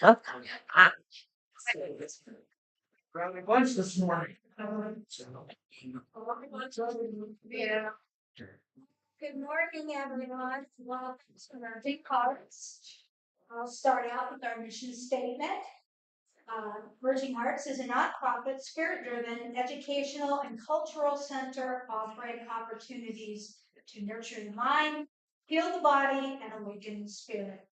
Huh? Growing lunch this morning. Yeah. Good morning, everyone. Welcome to our big cards. I'll start out with our mission statement. Virgin Hearts is a nonprofit, spirit-driven, educational, and cultural center offering opportunities to nurture the mind, heal the body, and awaken the spirit.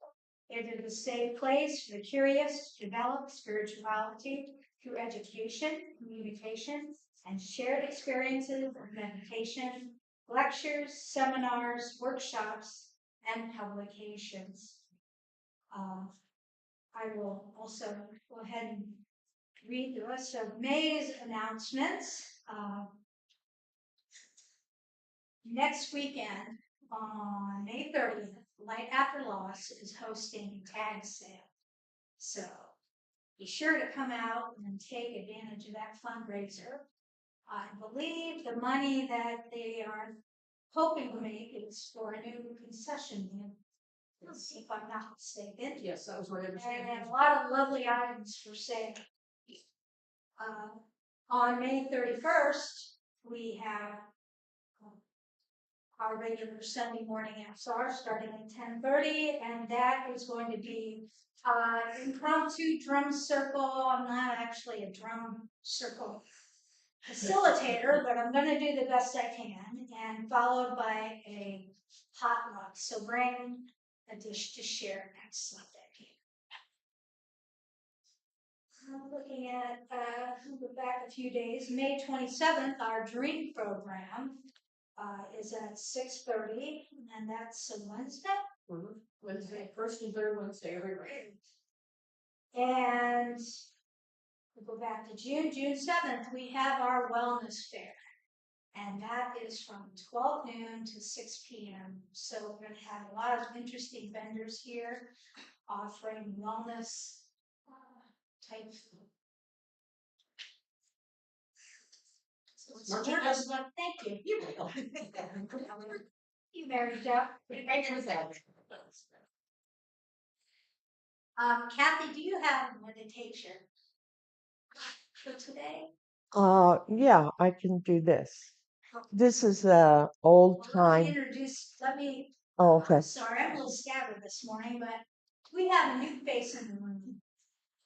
It is a safe place for the curious to develop spirituality through education, communication, and shared experiences of meditation, lectures, seminars, workshops, and publications. I will also go ahead and read the rest of May's announcements. Next weekend, on May 30th, Light After Loss is hosting a tag sale. So be sure to come out and take advantage of that fundraiser. I believe the money that they are hoping to make is for a new concession stand, if I'm not mistaken. Yes, that was what I was saying. And a lot of lovely items for sale. On May 31st, we have our regular Sunday morning XR starting at 10:30, and that is going to be impromptu drum circle. I'm not actually a drum circle facilitator, but I'm going to do the best I can, and followed by a potluck. So bring a dish to share next Sunday. I'm looking at, go back a few days, May 27th, our dream program is at 6:30, and that's a Wednesday. Wednesday, first and third Wednesday every week. And we'll go back to June 7th, we have our wellness fair. And that is from 12 noon to 6 p.m. So we're going to have a lot of interesting vendors here offering wellness type food. Thank you. You're welcome. You Mary Jo. Kathy, do you have a meditation for today? Yeah, I can do this. This is a old time. Let me. Oh, okay. Sorry, I'm a little scattered this morning, but we have a new face in the room,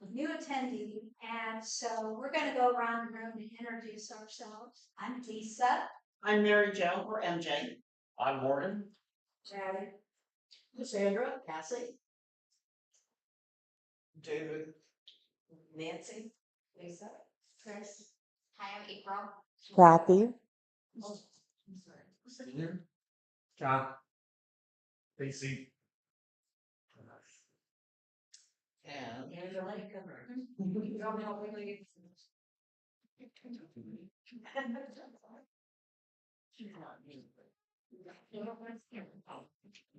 a new attendee, and so we're going to go around the room and introduce ourselves. I'm Lisa. I'm Mary Jo, or MJ. I'm Morgan. Chad. Sandra. Cassie. David. Nancy. Lisa. Chris. Hi, I'm April. Kathy. Oh, John. Stacy. And Angela.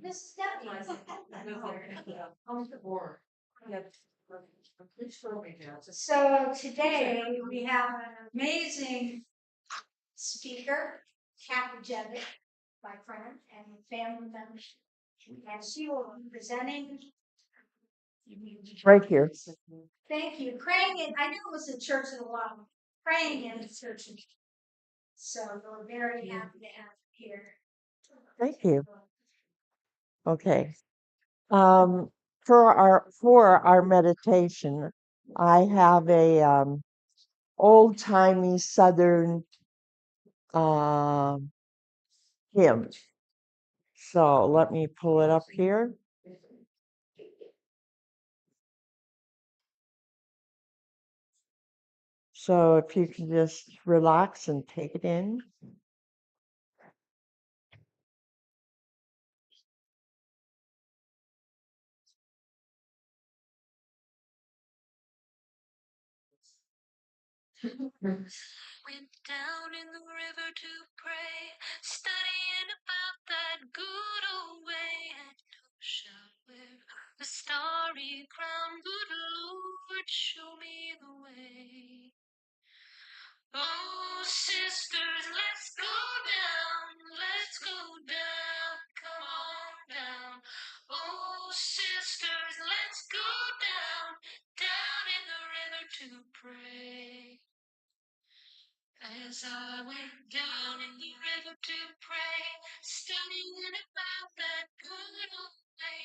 Miss Stephanie. So today we have an amazing speaker, Kathy Jevitt, my friend and family member, and she will be presenting. Right here. Thank you. Praying in, I knew it was the Church of the Love. Praying in the Church of. So we're very happy to have you here. Thank you. Okay. For our meditation, I have a old timey Southern hymn. So let me pull it up here. So if you can just relax and take it in. Went down in the river to pray, studying about that good old way. And who shall wear the starry crown? Good Lord, show me the way. Oh, sisters, let's go down, come on down. Oh, sisters, let's go down in the river to pray. As I went down in the river to pray, studying about that good old way,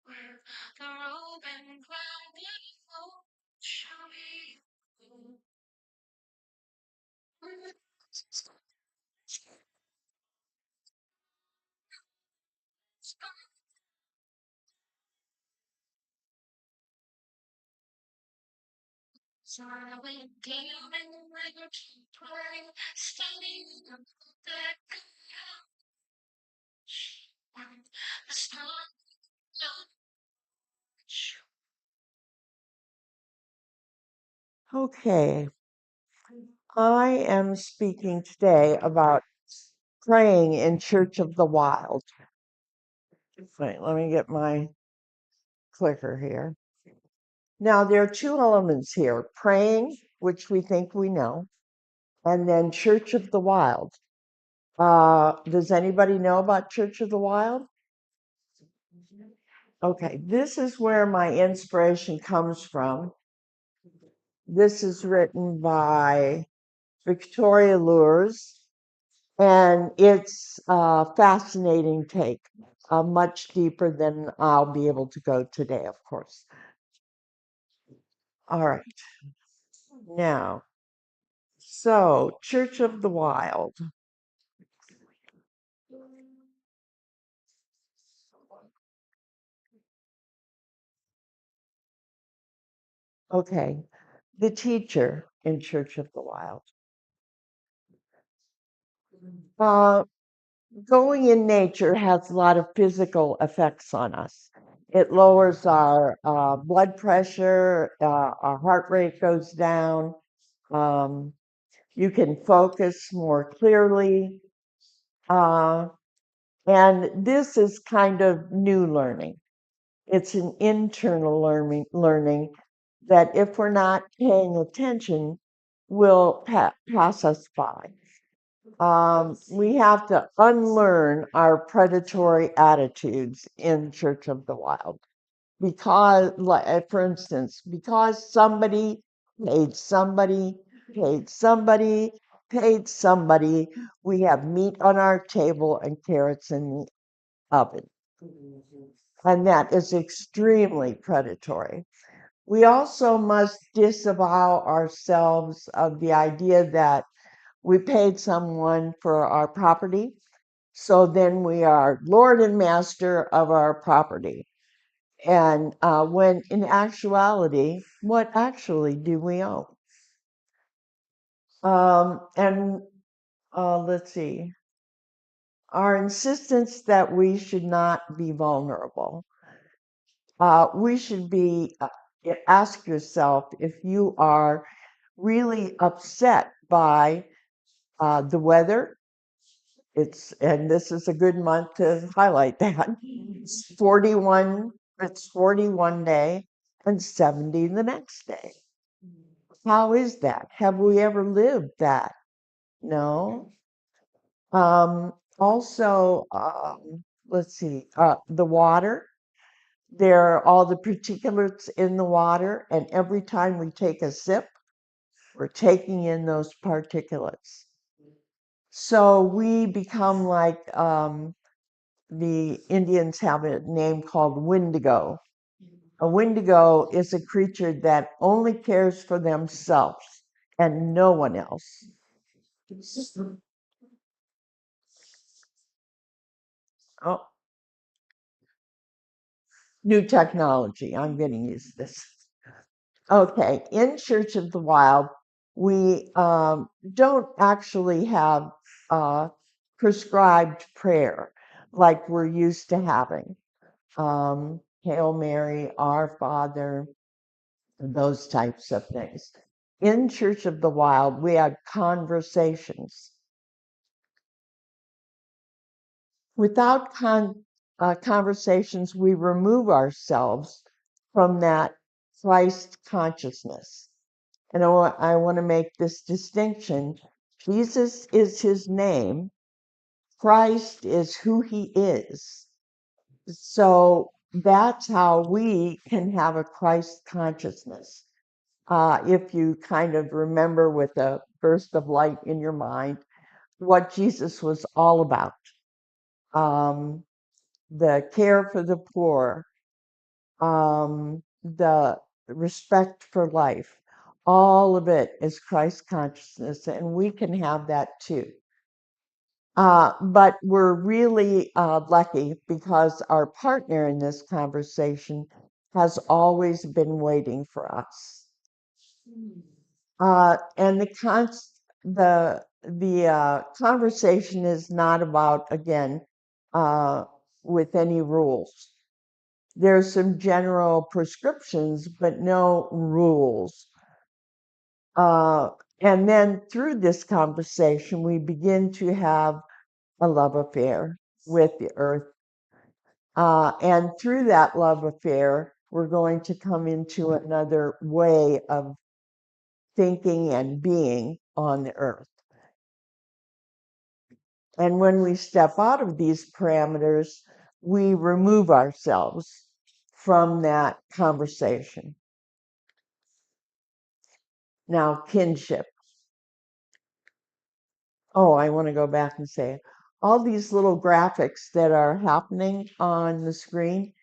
where the robe and crown would flow, show me. So I went down in the river to pray, studying about that good old way, the sun. Okay, I am speaking today about praying in Church of the Wild. Wait, let me get my clicker here. Now, there are two elements here: praying, which we think we know, and then Church of the Wild. Does anybody know about Church of the Wild? Okay, this is where my inspiration comes from. This is written by Victoria Lures, and it's a fascinating take, much deeper than I'll be able to go today, of course. All right, now, so Church of the Wild. Okay, the teacher in Church of the Wild. Uh, Going in nature has a lot of physical effects on us. It lowers our blood pressure, our heart rate goes down, um, you can focus more clearly. Uh, and this is kind of new learning. It's an internal learning that if we're not paying attention, will pass us by. We have to unlearn our predatory attitudes in Church of the Wild because, for instance, because somebody paid somebody, paid somebody, paid somebody, we have meat on our table and carrots in the oven. And that is extremely predatory. We also must disavow ourselves of the idea that we paid someone for our property, so then we are lord and master of our property. And when in actuality, what actually do we own? And let's see, our insistence that we should not be vulnerable. We should be, ask yourself if you are really upset by the weather. And this is a good month to highlight that. It's 41, it's 41 day and 70 the next day. How is that? Have we ever lived that? No. Also, let's see, the water. There are all the particulates in the water, and every time we take a sip, we're taking in those particulates. So we become like the Indians have a name called Wendigo. A Wendigo is a creature that only cares for themselves and no one else. Oh, new technology. I'm going to use this. Okay, in Church of the Wild, we don't actually have prescribed prayer like we're used to having. Hail Mary, Our Father, those types of things. In Church of the Wild, we have conversations. Without conversations, we remove ourselves from that Christ consciousness. And I want to make this distinction. Jesus is his name. Christ is who he is. So that's how we can have a Christ consciousness. If you kind of remember with a burst of light in your mind what Jesus was all about, the care for the poor, the respect for life, all of it is Christ consciousness, and we can have that too. But we're really lucky because our partner in this conversation has always been waiting for us. And the conversation is not about, again, with any rules. There's some general prescriptions, but no rules. And then through this conversation, we begin to have a love affair with the earth. And through that love affair, we're going to come into another way of thinking and being on the earth. And when we step out of these parameters, we remove ourselves from that conversation. Now, kinship. Oh, I want to go back and say all these little graphics that are happening on the screen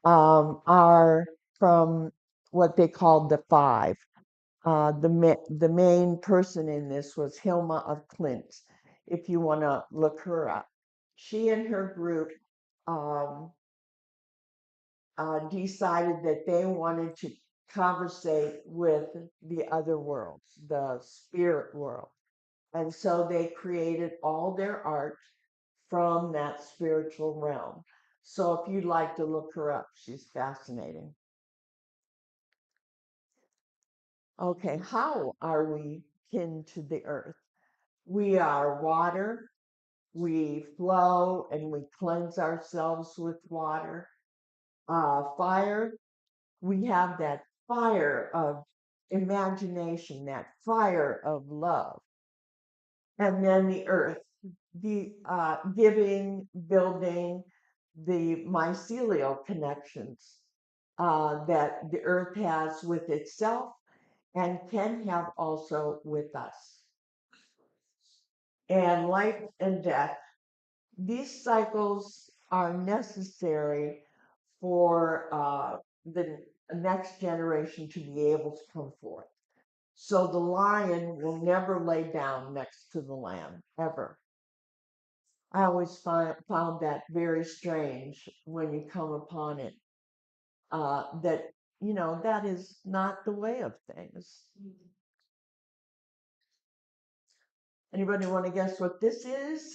are from what they called the five. The main person in this was Hilma of Clint, if you want to look her up. She and her group decided that they wanted to conversate with the other worlds, the spirit world. And so they created all their art from that spiritual realm. So if you'd like to look her up, she's fascinating. Okay, how are we kin to the earth? We are water. We flow and we cleanse ourselves with water. Fire, we have that fire of imagination, that fire of love. And then the earth, the giving, building, the mycelial connections that the earth has with itself and can have also with us. And life and death, these cycles are necessary for the next generation to be able to come forth. So the lion will never lay down next to the lamb, ever. I always found that very strange when you come upon it, that, that is not the way of things. Anybody want to guess what this is?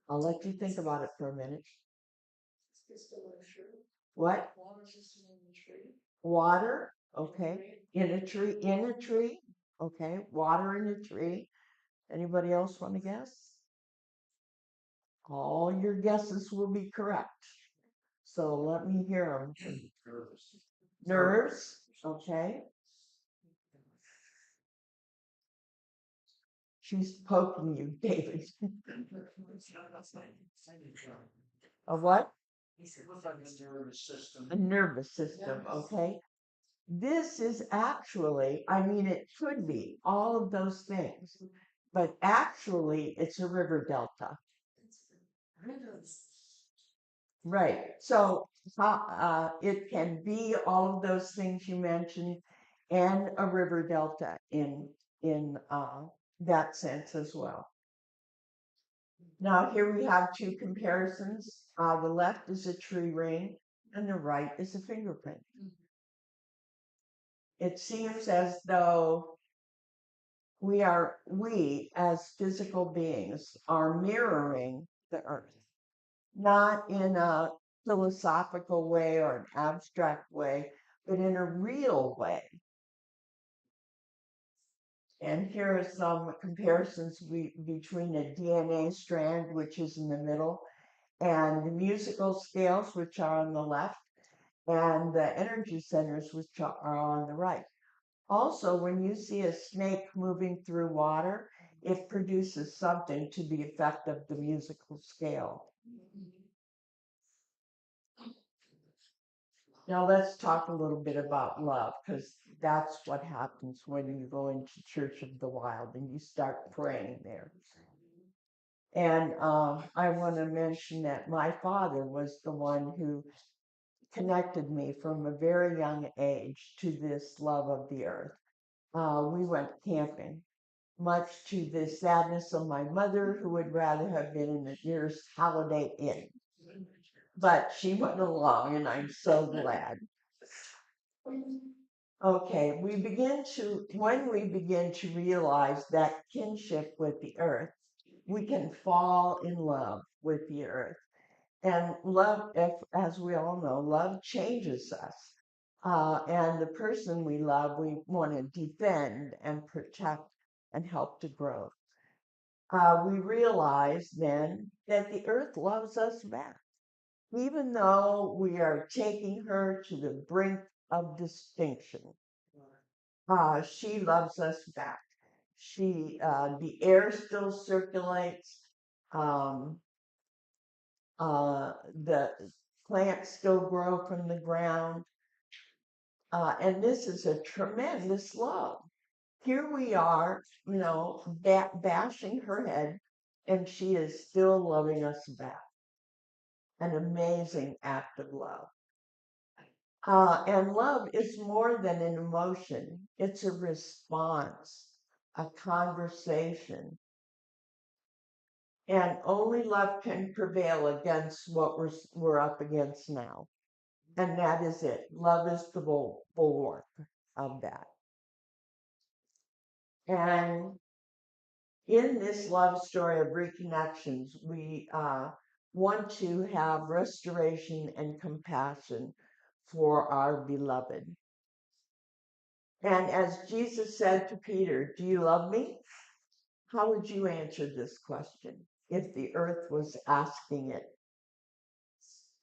I'll let you think about it for a minute. What? Water. Okay. In a tree. In a tree. Okay. Water in a tree. Anybody else want to guess? All your guesses will be correct. So let me hear them. Nerves. Okay. She's poking you, David. A what? A nervous system. Okay. This is actually, I mean, it could be all of those things, but actually, it's a river delta. Right. So it can be all of those things you mentioned and a river delta in that sense as well. Now, here we have two comparisons. The left is a tree ring, and the right is a fingerprint. It seems as though we as physical beings are mirroring the earth, not in a philosophical way or an abstract way, but in a real way. And here are some comparisons between a DNA strand, which is in the middle, and the musical scales, which are on the left, and the energy centers, which are on the right. Also, when you see a snake moving through water, it produces something to the effect of the musical scale. Now, let's talk a little bit about love, because that's what happens when you go into Church of the Wild and you start praying there. And I want to mention that my father was the one who connected me from a very young age to this love of the earth. We went camping, much to the sadness of my mother, who would rather have been in the nearest Holiday Inn. But she went along, and I'm so glad. Okay, when we begin to realize that kinship with the earth, we can fall in love with the earth. And love, as we all know, love changes us. And the person we love, we want to defend and protect and help to grow. We realize then that the earth loves us back, even though we are taking her to the brink of extinction. She loves us back. The air still circulates. Um, the plants still grow from the ground. And this is a tremendous love. Here we are, bashing her head, and she is still loving us back. An amazing act of love. And love is more than an emotion, it's a response, a conversation. And only love can prevail against what we're up against now. And that is it. Love is the bulwark of that. And in this love story of reconnections, we want to have restoration and compassion for our beloved. And as Jesus said to Peter, "Do you love me?" How would you answer this question if the earth was asking it,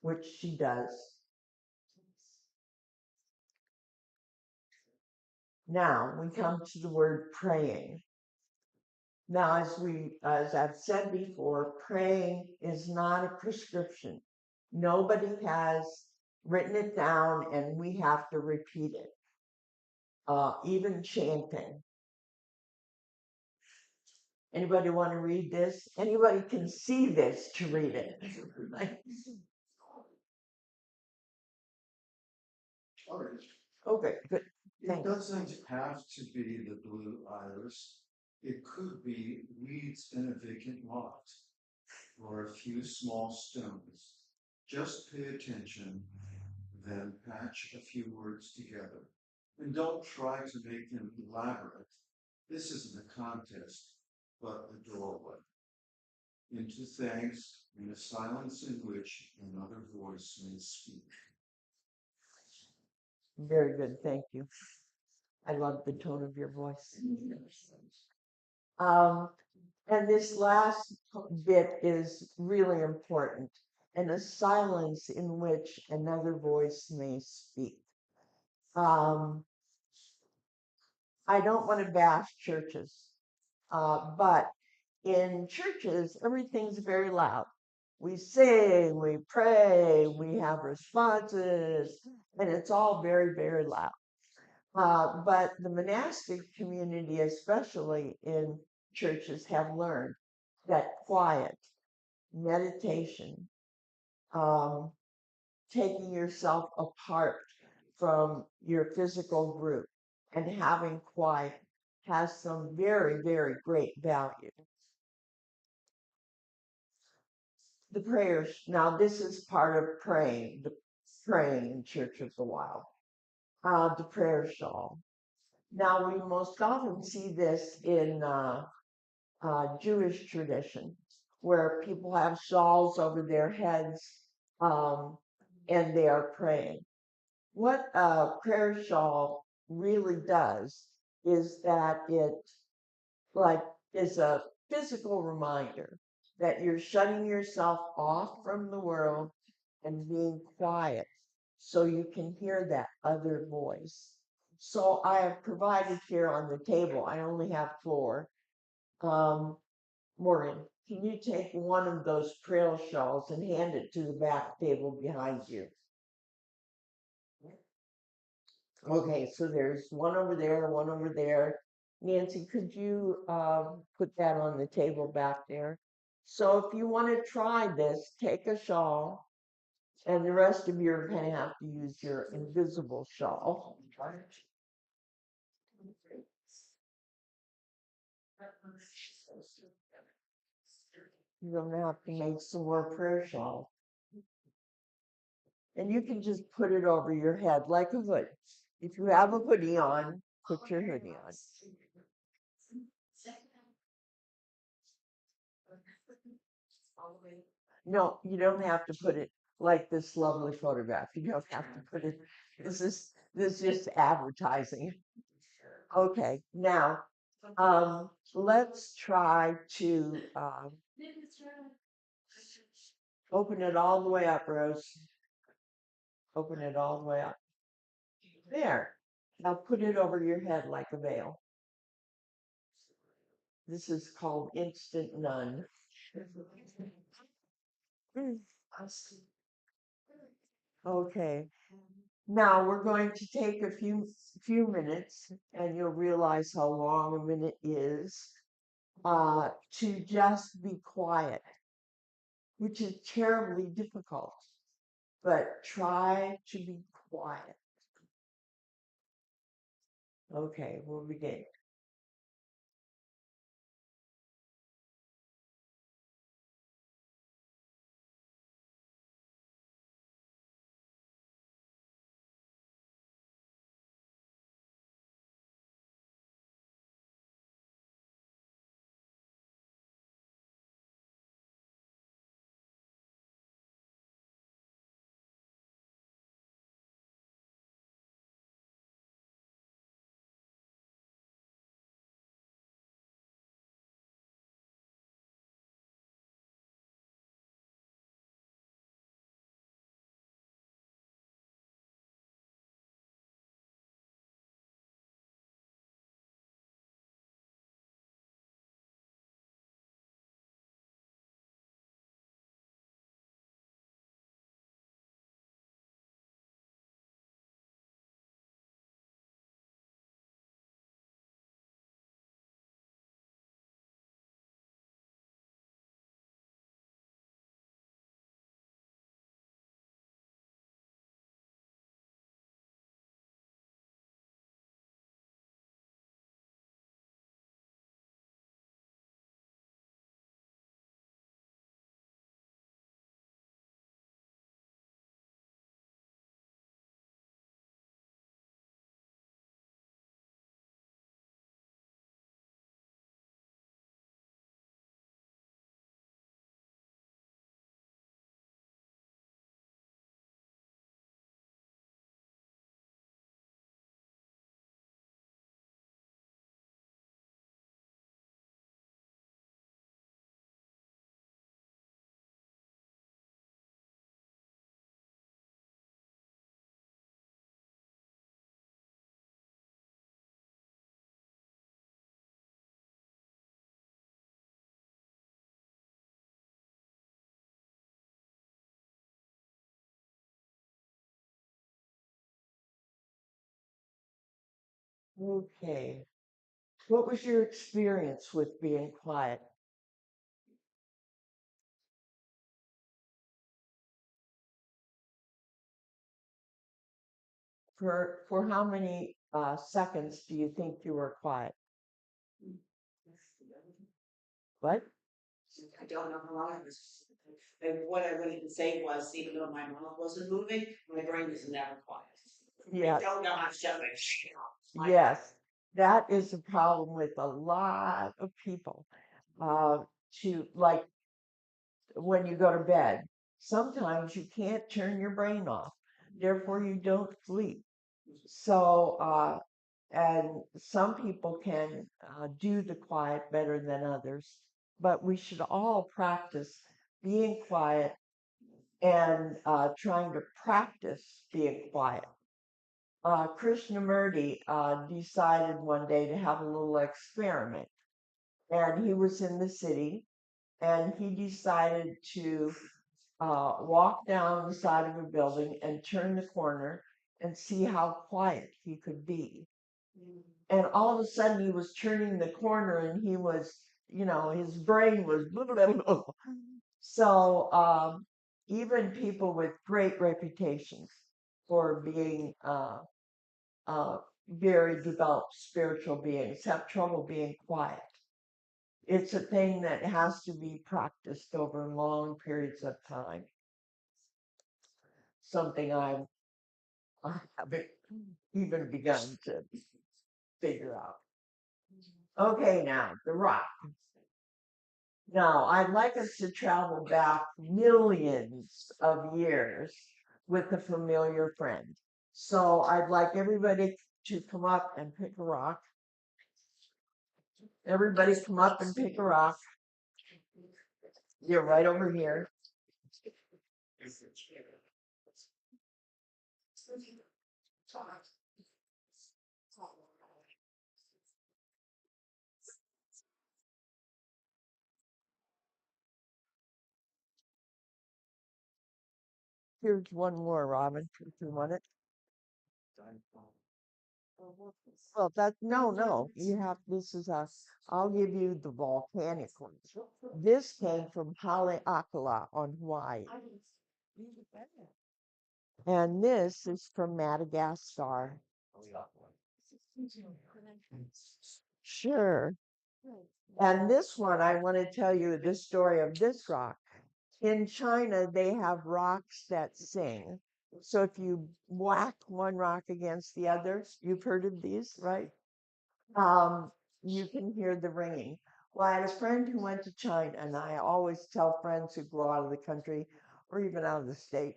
which she does? Now we come to the word praying. Now, as I've said before, praying is not a prescription. Nobody has written it down, and we have to repeat it. Even chanting. Anybody want to read this? Anybody can see this to read it. Okay, good. It doesn't have to be the blue iris. It could be weeds in a vacant lot or a few small stones. Just pay attention, then patch a few words together. And don't try to make them elaborate. This isn't a contest, but a doorway into thanks in a silence in which another voice may speak. Very good, thank you. I love the tone of your voice. And this last bit is really important. And a silence in which another voice may speak. I don't want to bash churches, but in churches, everything's very loud. We sing, we pray, we have responses, and it's all very, very loud. But the monastic community, especially in churches, have learned that quiet, meditation, um, taking yourself apart from your physical group and having quiet has some very, very great value. The prayers. Now, this is part of praying, the praying in Church of the Wild. The prayer shawl. Now, we most often see this in Jewish tradition, where people have shawls over their heads and they are praying. What a prayer shawl really does is that it like is a physical reminder that you're shutting yourself off from the world and being quiet so you can hear that other voice. So I have provided here on the table, I only have 4. Maureen, can you take one of those trail shawls and hand it to the back table behind you? Okay, so there's one over there, one over there. Nancy, could you put that on the table back there? So if you want to try this, take a shawl, and the rest of you are going to have to use your invisible shawl. You're going to have to make some more prayer shawls. And you can just put it over your head like a hood. If you have a hoodie on, put your hoodie on. No, you don't have to put it like this lovely photograph. You don't have to put it. This is just advertising. Okay, now let's try to open it all the way up, Rose. Open it all the way up. There. Now put it over your head like a veil. This is called instant nun. Okay. Now we're going to take a few minutes, and you'll realize how long a minute is, to just be quiet, which is terribly difficult. But try to be quiet. Okay, we'll begin. Okay. What was your experience with being quiet? For how many seconds do you think you were quiet? What? I don't know how long it was. And what I wanted to say was, even though my mouth wasn't moving, my brain was never quiet. Yeah. I don't know how to shut my shit off. Yes, that is a problem with a lot of people. To like when you go to bed, sometimes you can't turn your brain off, therefore you don't sleep. So, and some people can do the quiet better than others, but we should all practice being quiet and trying to practice being quiet. Krishnamurti decided one day to have a little experiment, and he was in the city, and he decided to walk down the side of a building and turn the corner and see how quiet he could be. And all of a sudden, he was turning the corner, and he was, his brain was blah, blah, blah, blah. So even people with great reputations for being uh, very developed spiritual beings have trouble being quiet. It's a thing that has to be practiced over long periods of time. Something I haven't even begun to figure out. Okay, now the rock. Now, I'd like us to travel back millions of years with a familiar friend. So I'd like everybody to come up and pick a rock. Everybody come up and pick a rock. You're right over here. Here's one more, Robin, if you want it. Well, no. You have, this is us. I'll give you the volcanic one. This came from Haleakala on Hawaii. And this is from Madagascar. Sure. And this one, I want to tell you the story of this rock. In China, they have rocks that sing. So if you whack one rock against the other, you've heard of these, right? You can hear the ringing. Well, I had a friend who went to China, and I always tell friends who go out of the country or even out of the state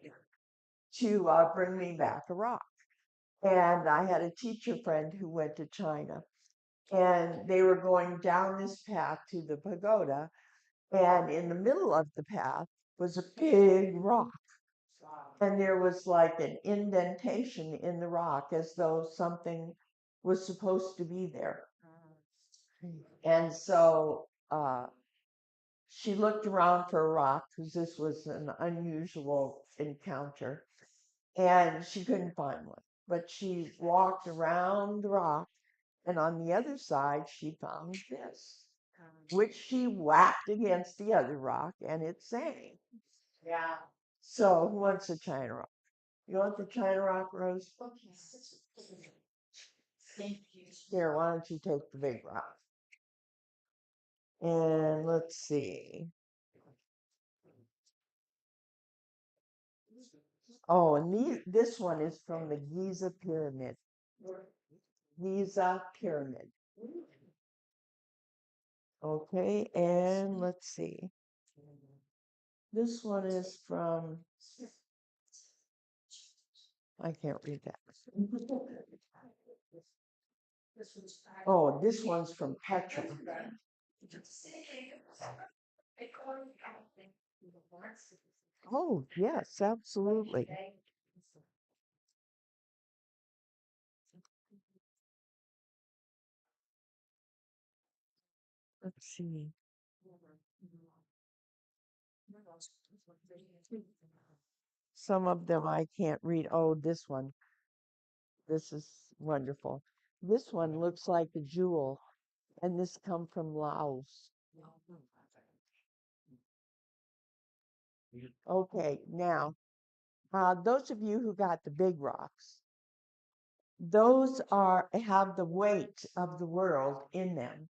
to bring me back a rock. And I had a teacher friend who went to China, and they were going down this path to the pagoda, and in the middle of the path was a big rock. And there was like an indentation in the rock as though something was supposed to be there. And so she looked around for a rock because this was an unusual encounter, and she couldn't find one. But she walked around the rock, and on the other side, she found this, which she whacked against the other rock, and it sang. Yeah. So, who wants a China rock? You want the China rock, Rose? Here, why don't you take the big rock? And let's see. Oh, and this one is from the Giza Pyramid. Giza Pyramid. Okay, and let's see. This one is from, I can't read that. Oh, this one's from Petra. Oh, yes, absolutely. Let's see. Some of them I can't read. Oh, this one. This is wonderful. This one looks like a jewel, and this come from Laos. Okay, now, those of you who got the big rocks, those have the weight of the world in them.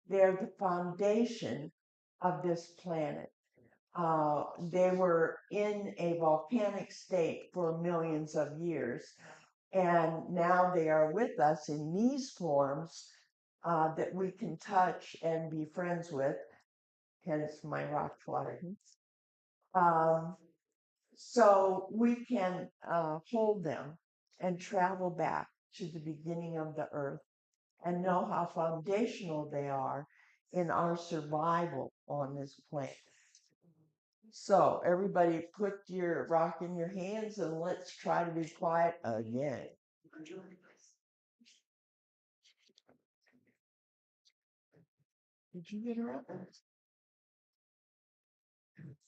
They're the foundation of this planet. They were in a volcanic state for millions of years, and now they are with us in these forms that we can touch and be friends with, hence my rock climbing. So we can hold them and travel back to the beginning of the earth and know how foundational they are in our survival on this planet. So everybody put your rock in your hands and let's try to be quiet again. Did you get her up?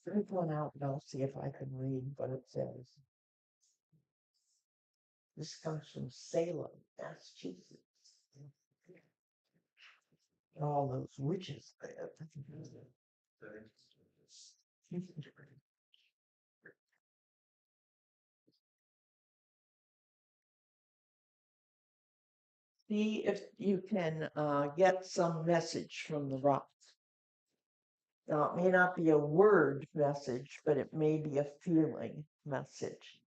There's one out and I'll see if I can read what it says. This comes from Salem, Massachusetts. All those witches live. See if you can get some message from the rock. Now, it may not be a word message, but it may be a feeling message.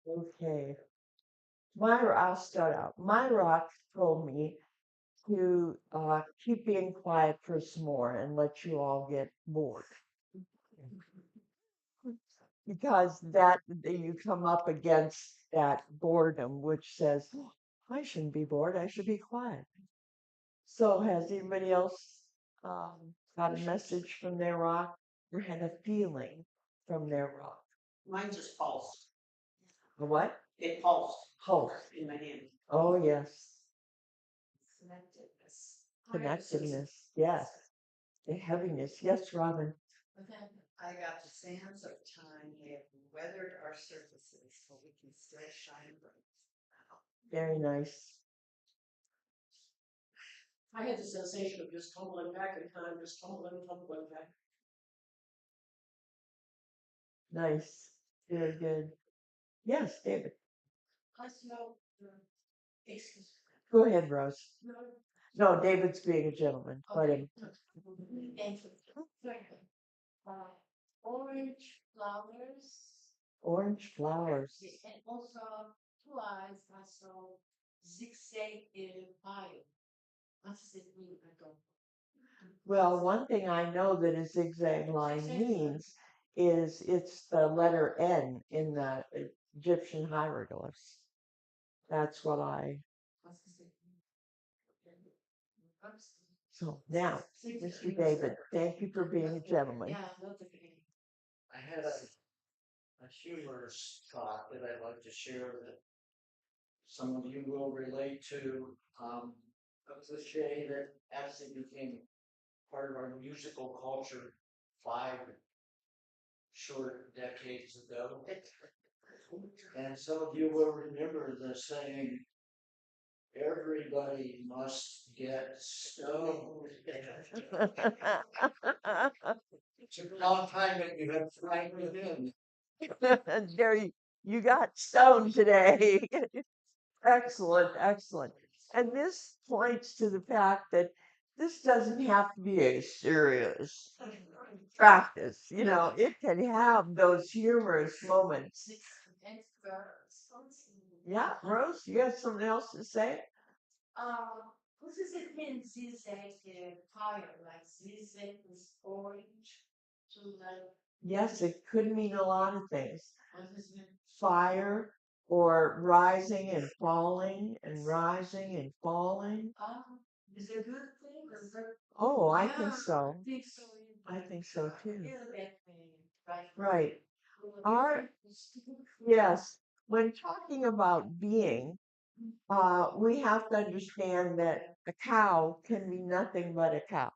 Okay. I'll start out. My rock told me to keep being quiet for some more and let you all get bored. Because you come up against that boredom, which says, "Oh, I shouldn't be bored, I should be quiet." So has anybody else got a message from their rock or had a feeling from their rock? Mine just pulsed. A what? It pulsed Pulse. in my hand. Oh, yes. Connectedness. Connectedness. Yes. The heaviness. Yes, Robin. I got the sands of time have weathered our surfaces, so we can still shine bright. Very nice. I had the sensation of just tumbling back in time, just tumbling back. Nice. Very good. Yes, David. I smell excuse. Go ahead, Rose. No. No, David's being a gentleman. Let him. Thank you. Orange flowers. Orange flowers. And also two eyes. I saw zigzag in fire. What does it mean? I don't. Well, one thing I know that a zigzag line means is it's the letter N in the Egyptian hieroglyphs. That's what I. So now, Mr. David, thank you for being a gentleman. Yeah, that's okay. I had a humorous thought that I'd like to share that some of you will relate to. A cliche that actually became part of our musical culture 5 short decades ago. And some of you will remember the saying, everybody must get stoned. It's a long time that you have tried within. There you got stoned today. Excellent, excellent. And this points to the fact that this doesn't have to be a serious practice. You know, it can have those humorous moments. Yeah, Rose, you got something else to say? What does it mean, zigzag fire? Like zigzag is orange to like. Yes, it could mean a lot of things. What does it mean? Fire or rising and falling and rising and falling. Is it a good thing? Is it? Oh, I think so. I think so. I think so too. Right. Right. Yes, when talking about being, we have to understand that a cow can be nothing but a cow.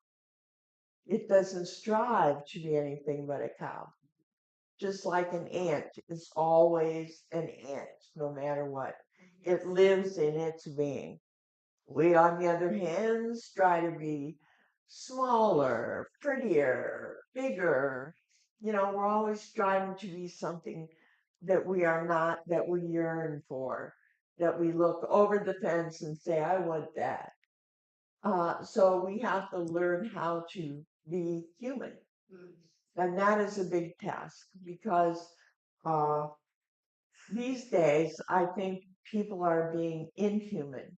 It doesn't strive to be anything but a cow. Just like an ant is always an ant, no matter what. It lives in its being. We, on the other hand, try to be smaller, prettier, bigger. You know, we're always striving to be something that we are not, that we yearn for, that we look over the fence and say, I want that. So we have to learn how to be human. And that is a big task because uh, these days, I think people are being inhuman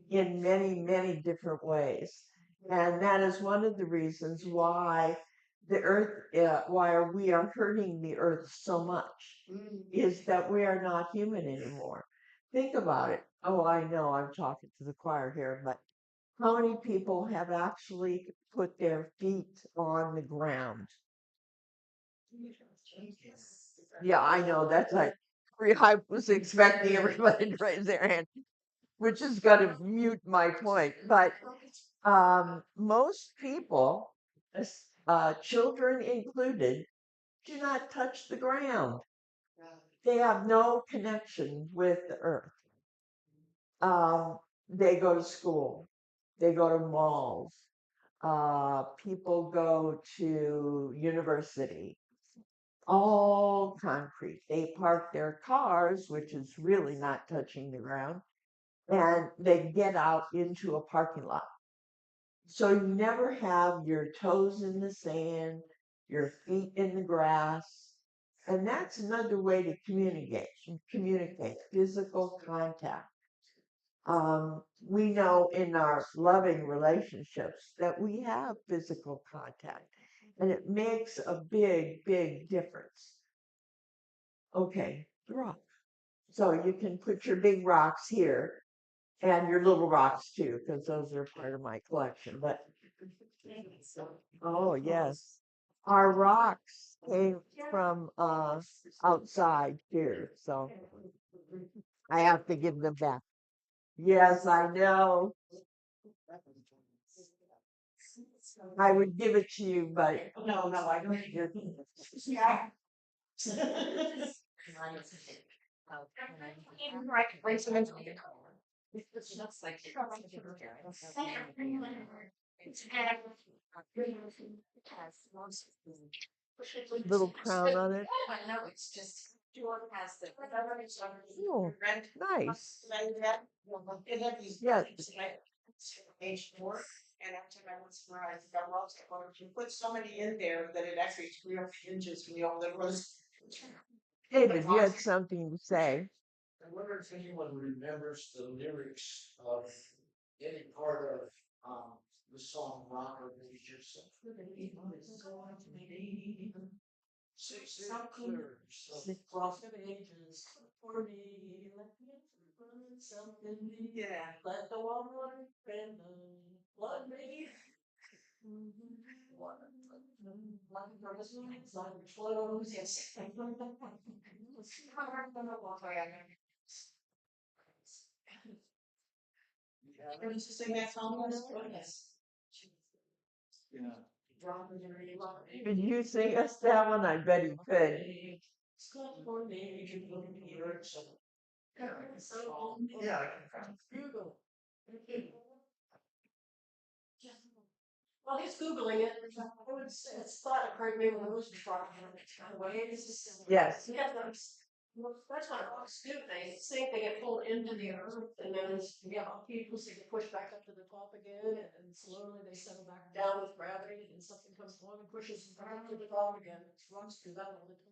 in many, many different ways. And that is one of the reasons why the earth, why we are hurting the earth so much, is that we are not human anymore. Think about it. Oh, I know I'm talking to the choir here, but how many people have actually put their feet on the ground? Yeah, I know. That's like, I was expecting everybody to raise their hand, which is going to mute my point. But most people, children included, do not touch the ground. They have no connection with the earth. They go to school, they go to malls, people go to university, all concrete. They park their cars, which is really not touching the ground, and they get out into a parking lot. So you never have your toes in the sand, your feet in the grass. And that's another way to communicate physical contact. We know in our loving relationships that we have physical contact, and it makes a big, big difference. Okay, the rock. So you can put your big rocks here and your little rocks too, because those are part of my collection. But oh yes, our rocks came from outside here, so I have to give them back. Yes, I know. I would give it to you, but No, I don't. you're- Yeah. Right, raise them into the It's just like. Little crown on it. I know, it's just, Jordan has the. Oh, nice. It had these. Yes. Page 4, and after I was where I got lost, you put so many in there that it actually screwed up the hinges from the old rose. David, you had something to say. I wonder if anyone remembers the lyrics of any part of the song Rock of Ages. Six Rock of Ages for me. Something Yeah. let the water and blood me. Clothes. Yes. You used to sing that song on us? Oh, yes. Yeah. Could you sing us that one? I bet you could. Yeah, I can Google. Well, he's Googling it. I would say it's thought occurred to me when I was trying to way. This is. Yes. Yeah, that's what rocks do. They sink, they get pulled into the earth, and then people see get pushed back up to the top again, and slowly they settle back down with gravity, and something comes along and pushes them back to the top again. Rocks do that all the time.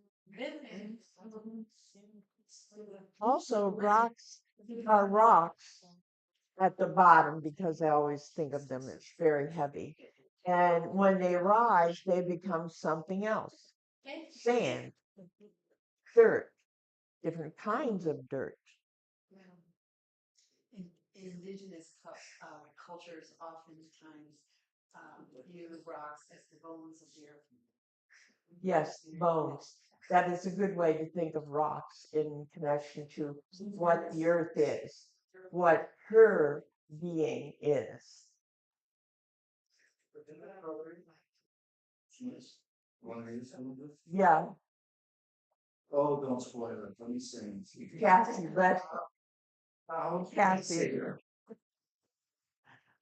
Also, rocks are rocks at the bottom because I always think of them as very heavy. And when they rise, they become something else. Sand, dirt, different kinds of dirt. Indigenous cultures oftentimes view rocks as the bones of the earth. Yes, bones. That is a good way to think of rocks in connection to what the earth is, what her being is. Want to read some of this? Yeah, Oh, don't spoil it. Let me sing. Cassie, let's. Cassie.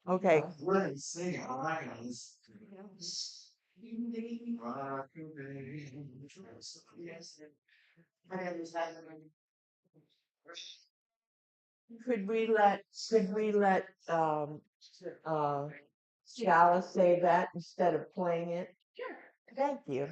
Okay. We're going to sing. I'm not going to listen to it. Rock away. I gotta use that. Could we let Chalice say that instead of playing it? Sure. Thank you.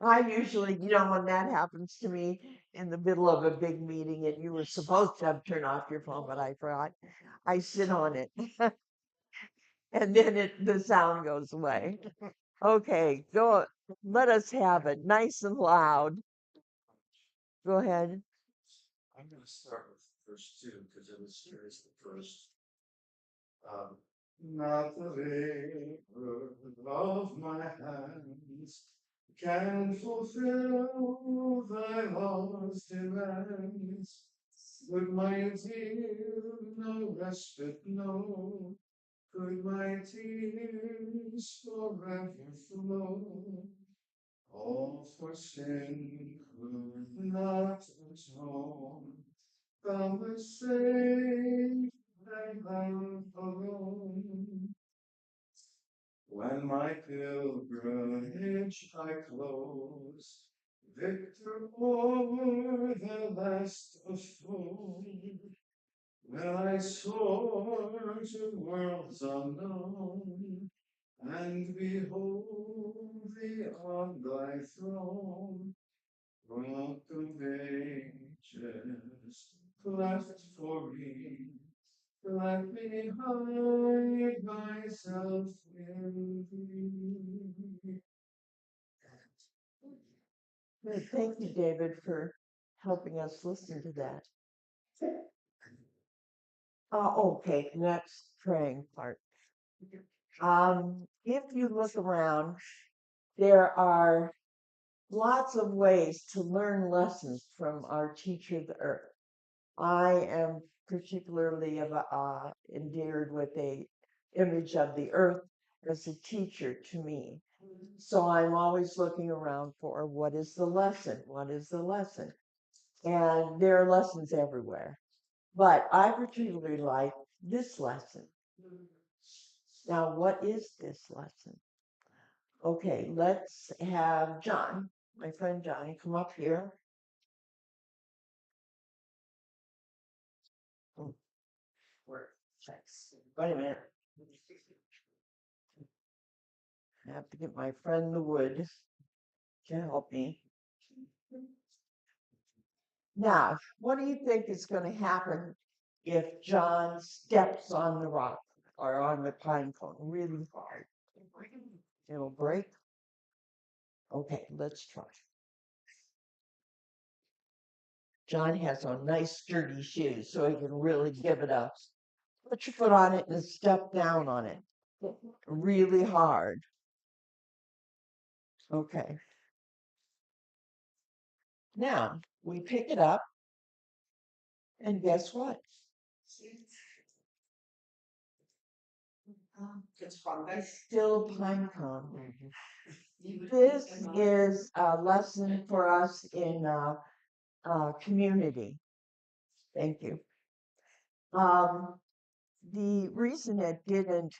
I usually, when that happens to me in the middle of a big meeting and you were supposed to have turned off your phone, but I forgot, I sit on it. And then the sound goes away. Okay, go. Let us have it nice and loud. Go ahead. I'm going to start with the first two because it was curious the first. Not the labor of my hands can fulfill thy law's demands. Could my dear no respite know? Could my tears forever flow? All for sin could not atone. Thou must save thy love alone. When my pilgrimage I close, victor o'er the last of foes, will I soar to worlds unknown, and behold thee on thy throne. Rock of ages, cleft for me, let me hide myself in thee. Good. Thank you, David, for helping us listen to that. Okay, next praying part. If you look around, there are lots of ways to learn lessons from our teacher, the earth. I am particularly endeared with a image of the earth as a teacher to me. So I'm always looking around for what is the lesson? What is the lesson? And there are lessons everywhere. But I particularly like this lesson. Now, what is this lesson? Okay, let's have John, my friend Johnny, come up here. Oh, where? Thanks. Wait a minute. I have to get my friend the wood to help me. Now, what do you think is going to happen if John steps on the rock or on the pine cone really hard? It'll break. Okay, let's try. John has on nice sturdy shoes, so he can really give it up. Put your foot on it and step down on it really hard. Okay. Now we pick it up, and guess what? It's fun. It's still pine cone. This is a lesson for us in community. Thank you. The reason it didn't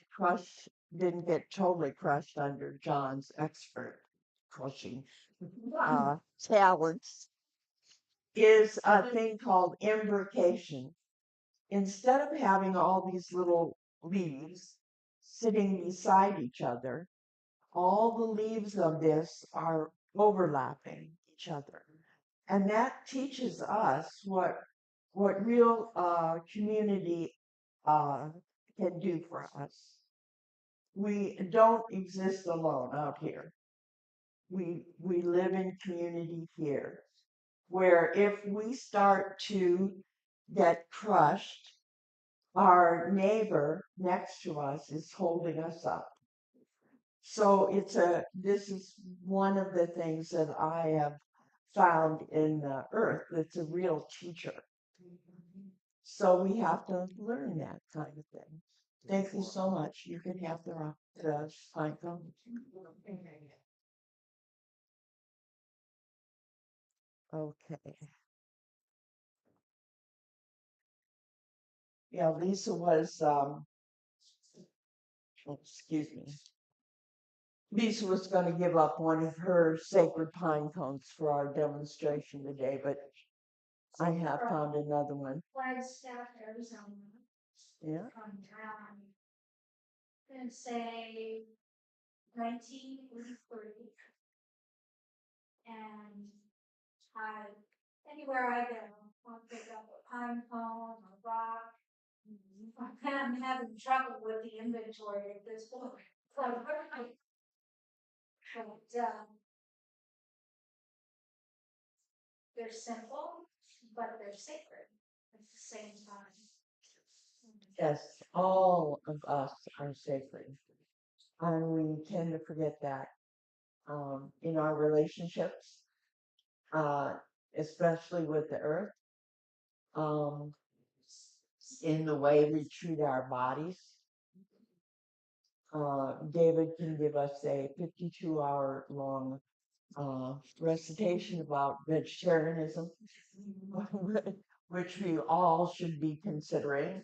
get totally crushed under John's expert crushing talents is a thing called imbrication. Instead of having all these little leaves sitting beside each other, all the leaves of this are overlapping each other. And that teaches us what real community can do for us. We don't exist alone out here. We live in community here, where if we start to get crushed, our neighbor next to us is holding us up. So this is one of the things that I have found in the earth that's a real teacher. So we have to learn that kind of thing. Thank you so much. You can have the pine cone. Okay. Yeah, Lisa was excuse me. Lisa was going to give up one of her sacred pine cones for our demonstration today, but I have found another one. Flagstaff, Arizona. Yeah. From town. And say 1983. And anywhere I go, I'll pick up a pine cone, a rock. I'm having trouble with the inventory at this point. But they're simple, but they're sacred at the same time. Yes, all of us are sacred. And we tend to forget that in our relationships, uh, especially with the earth, um, in the way we treat our bodies. David can give us a 52-hour long recitation about vegetarianism, which we all should be considering.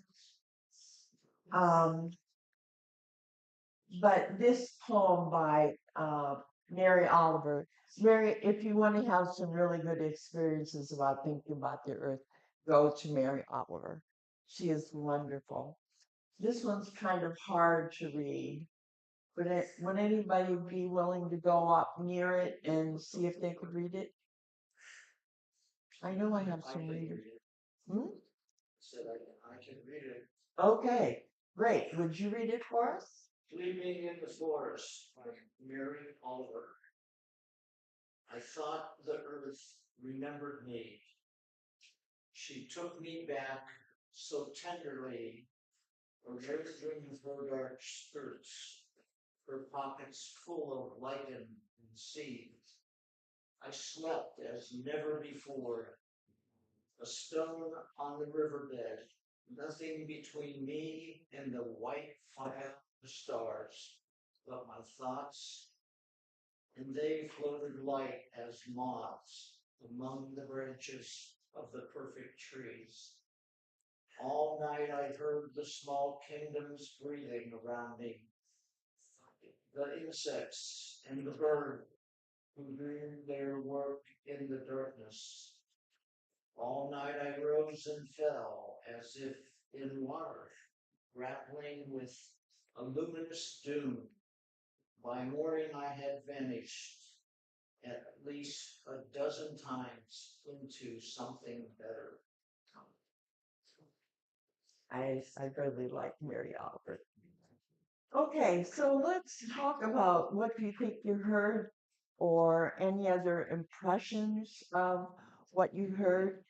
But this poem by Mary Oliver, Mary, if you want to have some really good experiences about thinking about the earth, go to Mary Oliver. She is wonderful. This one's kind of hard to read. Would anybody be willing to go up near it and see if they could read it? I know I have some readers. Said I can read it. Okay, great. Would you read it for us? Sleeping in the Forest by Mary Oliver. I thought the earth remembered me. She took me back so tenderly, arranging her dark skirts, her pockets full of lichen and seed. I slept as never before. A stone on the riverbed, nothing between me and the white fire of stars. but my thoughts, and they floated light as moths among the branches of the perfect trees. All night I heard the small kingdoms breathing around me, the insects and the birds who do their work in the darkness. All night I rose and fell as if in water, grappling with a luminous doom. By morning I had vanished at least a dozen times into something better. I really like Mary Oliver. Okay, so let's talk about what you think you heard or any other impressions of what you heard.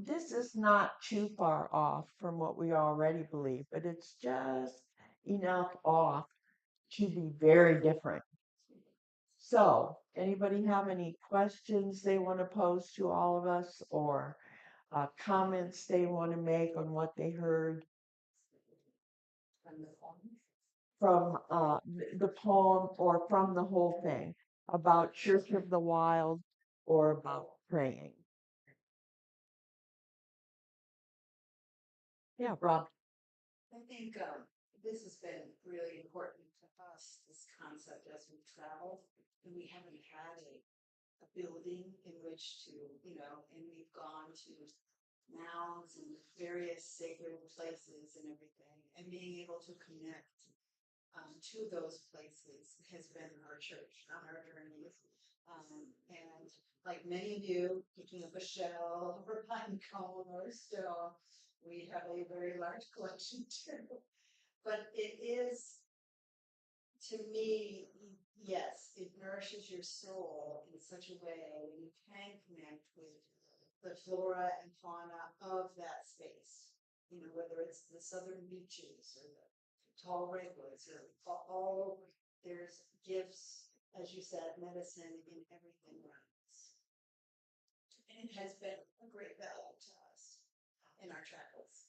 This is not too far off from what we already believe, but it's just enough off to be very different. So, anybody have any questions they want to pose to all of us or comments they want to make on what they heard from the poem or from the whole thing about Church of the Wild or about praying? Yeah, Rob. I think this has been really important to us, this concept as we travel, and we haven't had a building in which to, and we've gone to mounds and various sacred places and everything, and being able to connect to those places has been our church on our journeys. And like many of you, picking up a shell or pine cone or a stone, we have a very large collection too. But it is, to me, yes, it nourishes your soul in such a way when you can connect with the flora and fauna of that space. Whether it's the southern beaches or the tall redwoods or all, there's gifts, as you said, medicine in everything around us. And it has been a great value to us in our travels.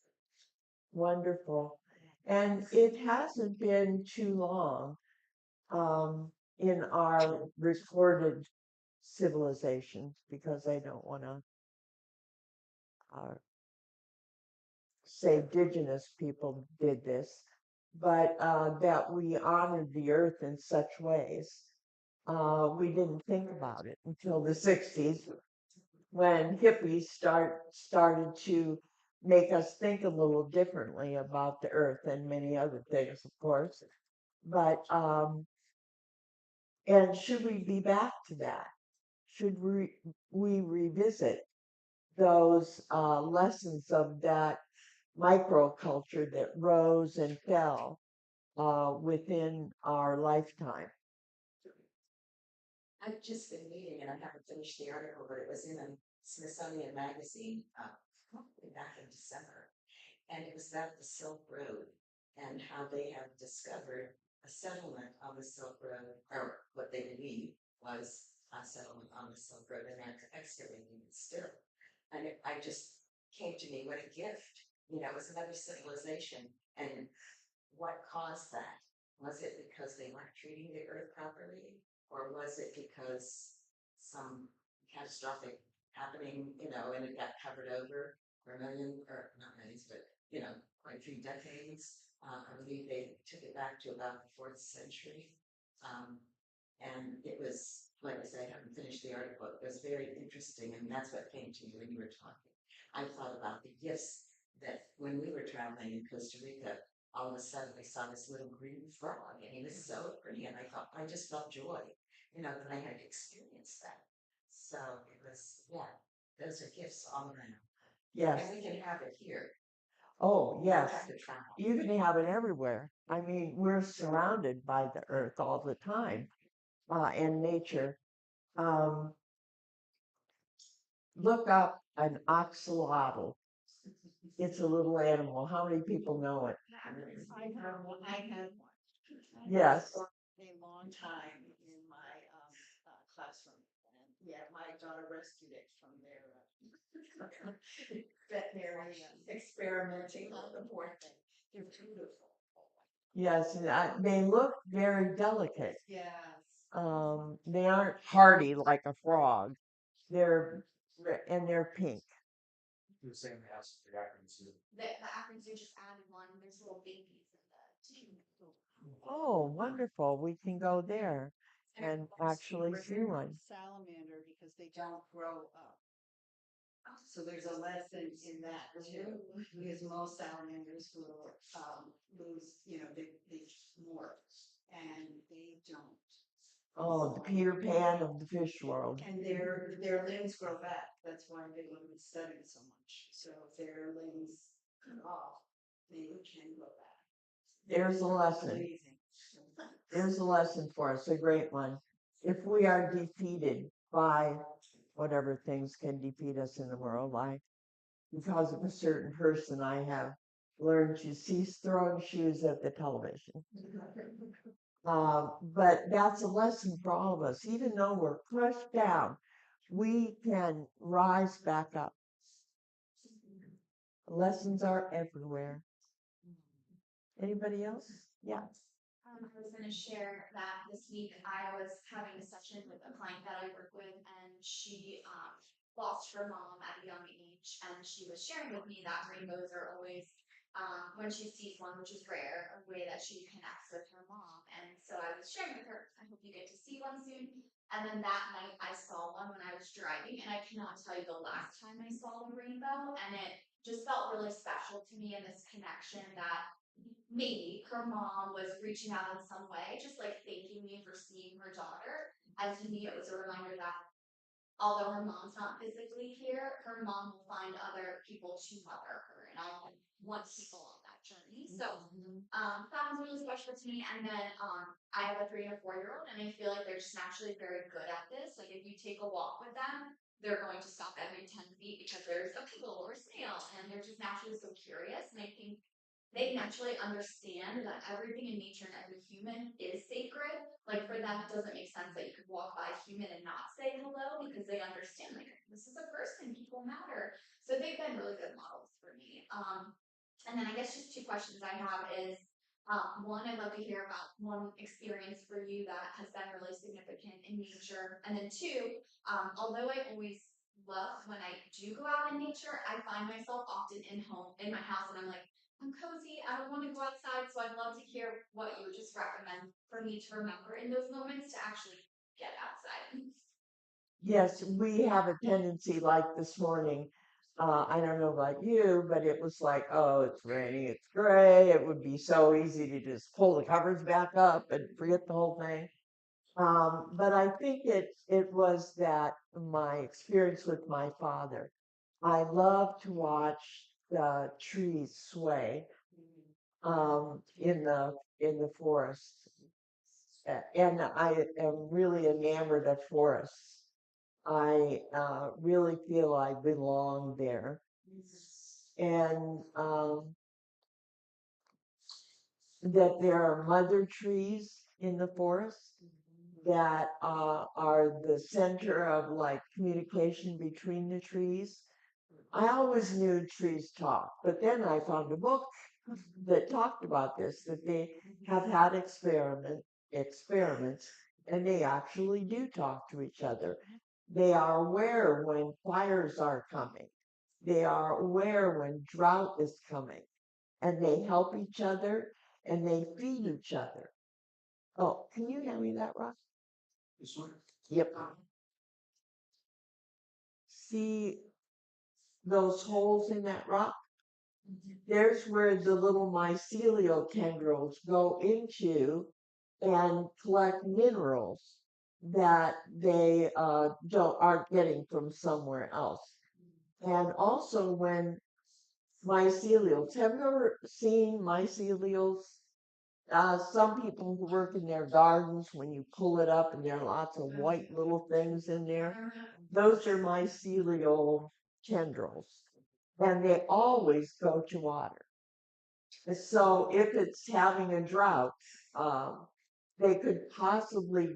Wonderful. And it hasn't been too long in our recorded civilizations, because I don't want to say indigenous people did this, but that we honored the earth in such ways. We didn't think about it until the 60s when hippies started to make us think a little differently about the earth and many other things, of course. But and should we be back to that? Should we revisit those lessons of that microculture that rose and fell within our lifetime? I've just been reading, and I haven't finished the article, but it was in a Smithsonian magazine probably back in December. And it was about the Silk Road and how they have discovered a settlement on the Silk Road, or what they believe was a settlement on the Silk Road, and they're excavating it still. And I just came to me, what a gift. It was another civilization. And what caused that? Was it because they weren't treating the earth properly? Or was it because some catastrophic happening, and it got covered over for a million, or not millions, but, quite a few decades? I believe they took it back to about the 4th century. And it was, like I said, I haven't finished the article. It was very interesting, and that's what came to me when you were talking. I thought about the gifts that when we were traveling in Costa Rica, all of a sudden I saw this little green frog, and he was so pretty, and I just felt joy, that I had experienced that. So it was, yeah, those are gifts all around. Yes. And we can have it here. Oh, You don't yes. have to travel. You can have it everywhere. I mean, we're surrounded by the earth all the time and nature. Look up an axolotl. It's a little animal. How many people know it? I had one. Yes. For a long time in my classroom. And yeah, my daughter rescued it from their veterinary experimenting on the poor thing. They're beautiful. Yes, and they look very delicate. Yes. They aren't hardy like a frog. They're and they're pink. The same as the African zoo. The African Zoo just added one. There's little babies in the too. Oh, wonderful. We can go there and actually see one. Salamander because they don't grow up. So there's a lesson in that too, because most salamanders will lose, they morph, and they don't. Oh, the Peter Pan of the fish world. And their limbs grow back. That's why they love to study so much. So if their limbs cut off, they can grow back. There's a lesson. Amazing. There's a lesson for us, a great one. If we are defeated by whatever things can defeat us in the world, like because of a certain person, I have learned to cease throwing shoes at the television. But that's a lesson for all of us. Even though we're crushed down, we can rise back up. Lessons are everywhere. Anybody else? Yeah. I was going to share that this week I was having a session with a client that I work with, and she lost her mom at a young age, and she was sharing with me that rainbows are always, when she sees one, which is rare, a way that she connects with her mom. And so I was sharing with her, I hope you get to see one soon. And then that night I saw one when I was driving, and I cannot tell you the last time I saw a rainbow, and it just felt really special to me in this connection that maybe her mom was reaching out in some way, just like thanking me for seeing her daughter. And to me, it was a reminder that although her mom's not physically here, her mom will find other people to mother her. And I want people on that journey. So that was really special to me. And then I have a 3 and a 4-year-old, and I feel like they're just naturally very good at this. Like if you take a walk with them, they're going to stop every 10 feet because there's a poodle or a snail, and they're just naturally so curious. And I think they naturally understand that everything in nature and every human is sacred. Like for them, it doesn't make sense that you could walk by a human and not say hello because they understand like this is a person, people matter. So they've been really good models for me. And then I guess just 2 questions I have is one, I'd love to hear about one experience for you that has been really significant in nature. And then 2, although I always love when I do go out in nature, I find myself often in my house, and I'm like, I'm cozy. I don't want to go outside. So I'd love to hear what you would just recommend for me to remember in those moments to actually get outside. Yes, we have a tendency like this morning. I don't know about you, but it was like, oh, it's raining, it's gray. It would be so easy to just pull the covers back up and forget the whole thing. But I think it was that my experience with my father. I love to watch the trees sway in the forest. And I am really enamored of forests. I really feel I belong there. And that there are mother trees in the forest that are the center of like communication between the trees. I always knew trees talk, but then I found a book that talked about this, that they have had experiments, and they actually do talk to each other. They are aware when fires are coming. They are aware when drought is coming, and they help each other and they feed each other. Oh, can you hand me that, Ross? This one? Yep. See those holes in that rock? There's where the little mycelial tendrils go into and collect minerals that they aren't getting from somewhere else. And also when mycelials, have you ever seen mycelials? Some people who work in their gardens, when you pull it up and there are lots of white little things in there, those are mycelial tendrils. And they always go to water. So if it's having a drought, they could possibly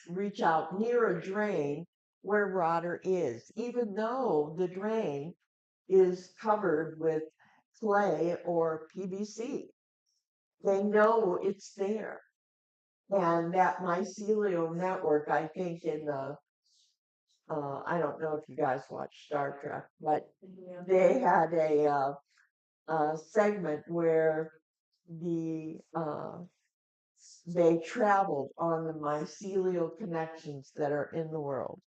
reach out near a drain where water is, even though the drain is covered with clay or PVC. They know it's there. And that mycelial network, I think in the, I don't know if you guys watch Star Trek, but they had a segment where they traveled on the mycelial connections that are in the world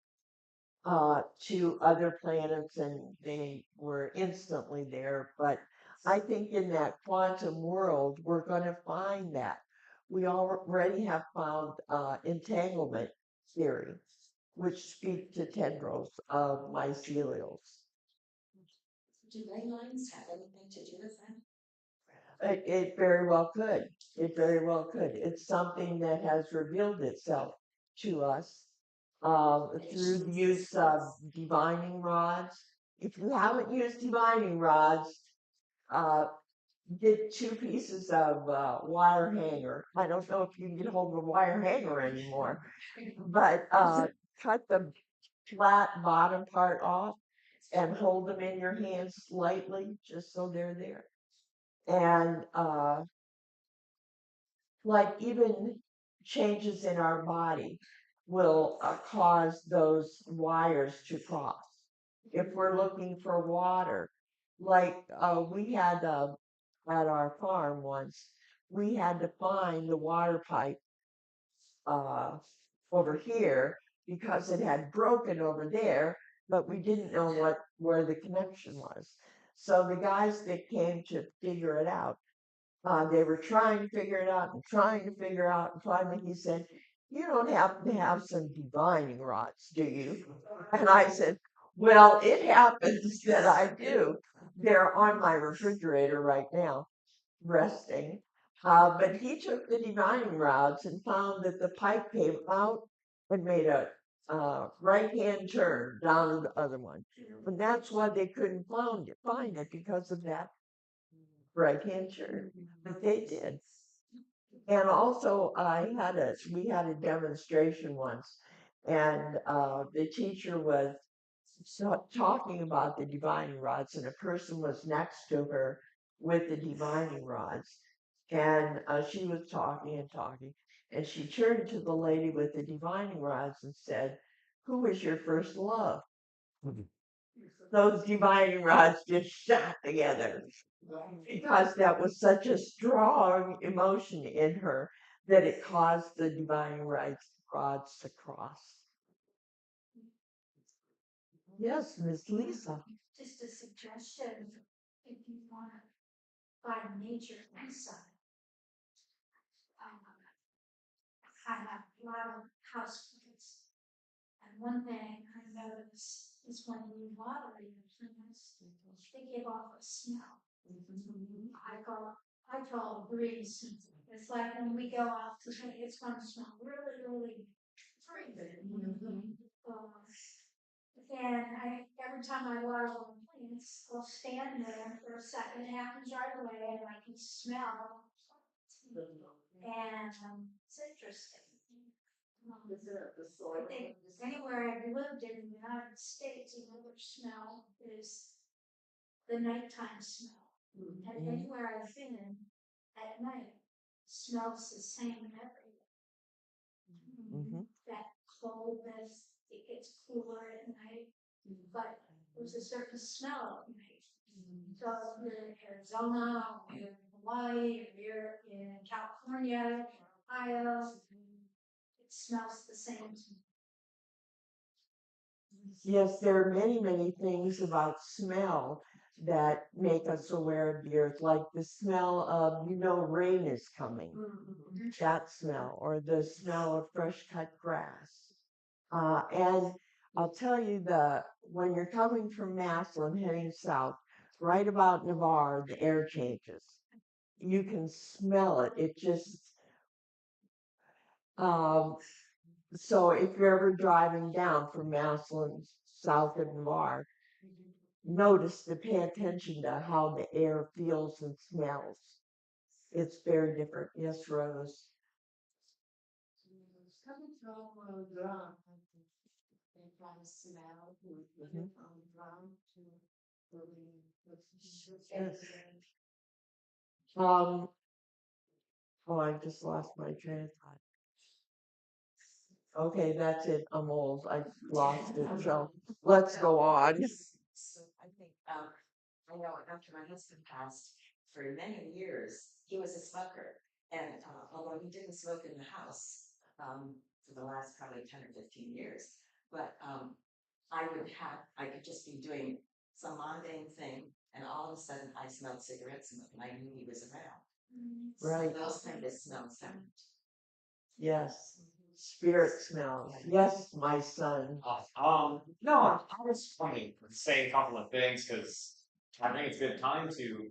to other planets, and they were instantly there. But I think in that quantum world, we're going to find that. We already have found entanglement theory, which speak to tendrils of mycelials. Do ley lines have anything to do with that? It very well could. It very well could. It's something that has revealed itself to us through the use of divining rods. If you haven't used divining rods, uh, get 2 pieces of wire hanger. I don't know if you can get hold of a wire hanger anymore, but cut the flat bottom part off and hold them in your hands slightly, just so they're there. And like even changes in our body will cause those wires to cross. If we're looking for water, like we had at our farm once, we had to find the water pipe uh, over here because it had broken over there, but we didn't know where the connection was. So the guys that came to figure it out, they were trying to figure it out and trying to figure out, and finally he said, "You don't happen to have some divining rods, do you?" And I said, "Well, it happens that I do. They're on my refrigerator right now, resting." But he took the divining rods and found that the pipe came out and made a right-hand turn down the other one. And that's why they couldn't find it because of that right-hand turn. But they did. And also, we had a demonstration once, and the teacher was talking about the divining rods, and a person was next to her with the divining rods, and she was talking and talking, and she turned to the lady with the divining rods and said, "Who was your first love?" Those divining rods just shot together because that was such a strong emotion in her that it caused the divining rods to cross. Yes, Miss Lisa. Just a suggestion, if you want to find nature inside. I have a lot of houseplants. And one thing I noticed is when you water your plants, they give off a smell. I call it breeze. It's like when we go out to it's going to smell really, really pretty. And every time I water one of the plants, I'll stand there for a second. It happens right away, and I can smell. And it's interesting. I think anywhere I've lived in the United States, another smell is the nighttime smell. And anywhere I've been at night, smells the same everywhere. That coldness, it gets cooler at night, but there's a certain smell at night. So if you're in Arizona, or you're in Hawaii, or you're in California, or Ohio, it smells the same to me. Yes, there are many, many things about smell that make us aware of the earth, like the smell of, rain is coming, that smell, or the smell of fresh cut grass. And I'll tell you when you're coming from Massillon heading south, right about Navarre, the air changes. You can smell it. It just, so if you're ever driving down from Massillon south of Navarre, notice to pay attention to how the air feels and smells. It's very different. Yes, Rose. Coming from a drum, they kind of smell from drum to Yes. Um, Oh, I just lost my train of thought. Okay, that's it. I'm old. I lost it. So let's go on. So I think, I know after my husband passed, for many years, he was a smoker. And although he didn't smoke in the house for the last probably 10 or 15 years, but I could just be doing some mundane thing, and all of a sudden I smelled cigarette smoke, and I knew he was around. Right. So those kind of smells sound. Yes. Spirit smells. Yes, my son. No, I was going to say a couple of things because I think it's a good time to.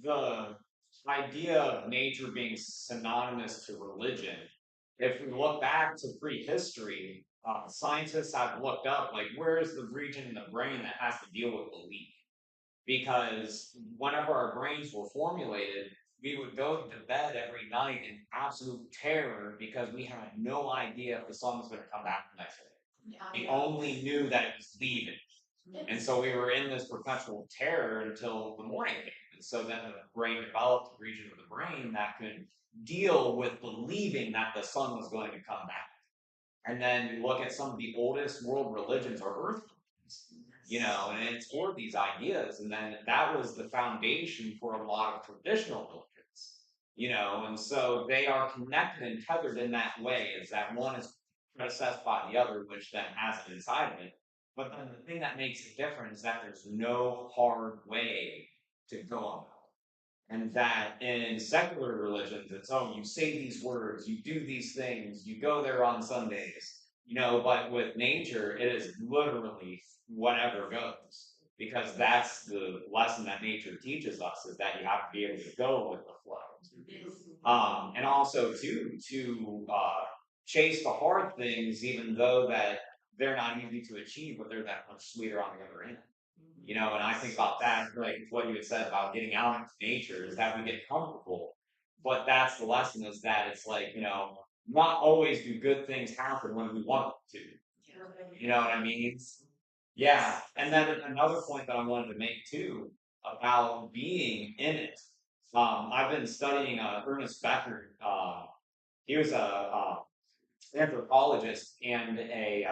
The idea of nature being synonymous to religion. If we look back to prehistory, scientists have looked up like where is the region in the brain that has to deal with belief? Because whenever our brains were formulated, we would go to bed every night in absolute terror because we had no idea if the sun was going to come back the next day. We only knew that it was leaving. And so we were in this perpetual terror until the morning came. And so then the brain developed a region of the brain that could deal with believing that the sun was going to come back. And then you look at some of the oldest world religions are earth religions, and it's for these ideas. And then that was the foundation for a lot of traditional religions, and so they are connected and tethered in that way, is that one is predecessed by the other, which then has it inside of it. But then the thing that makes it different is that there's no hard way to go about it. And that in secular religions, it's, oh, you say these words, you do these things, you go there on Sundays, but with nature, it is literally whatever goes. Because that's the lesson that nature teaches us, is that you have to be able to go with the flow. And also, too, to chase the hard things, even though that they're not easy to achieve, but they're that much sweeter on the other end. And I think about that, like what you had said about getting out into nature, is that we get comfortable. But that's the lesson, is that it's like, not always do good things happen when we want them to. You know what I mean? Yeah. And then another point that I wanted to make too about being in it. I've been studying Ernest Becker. He was a anthropologist and a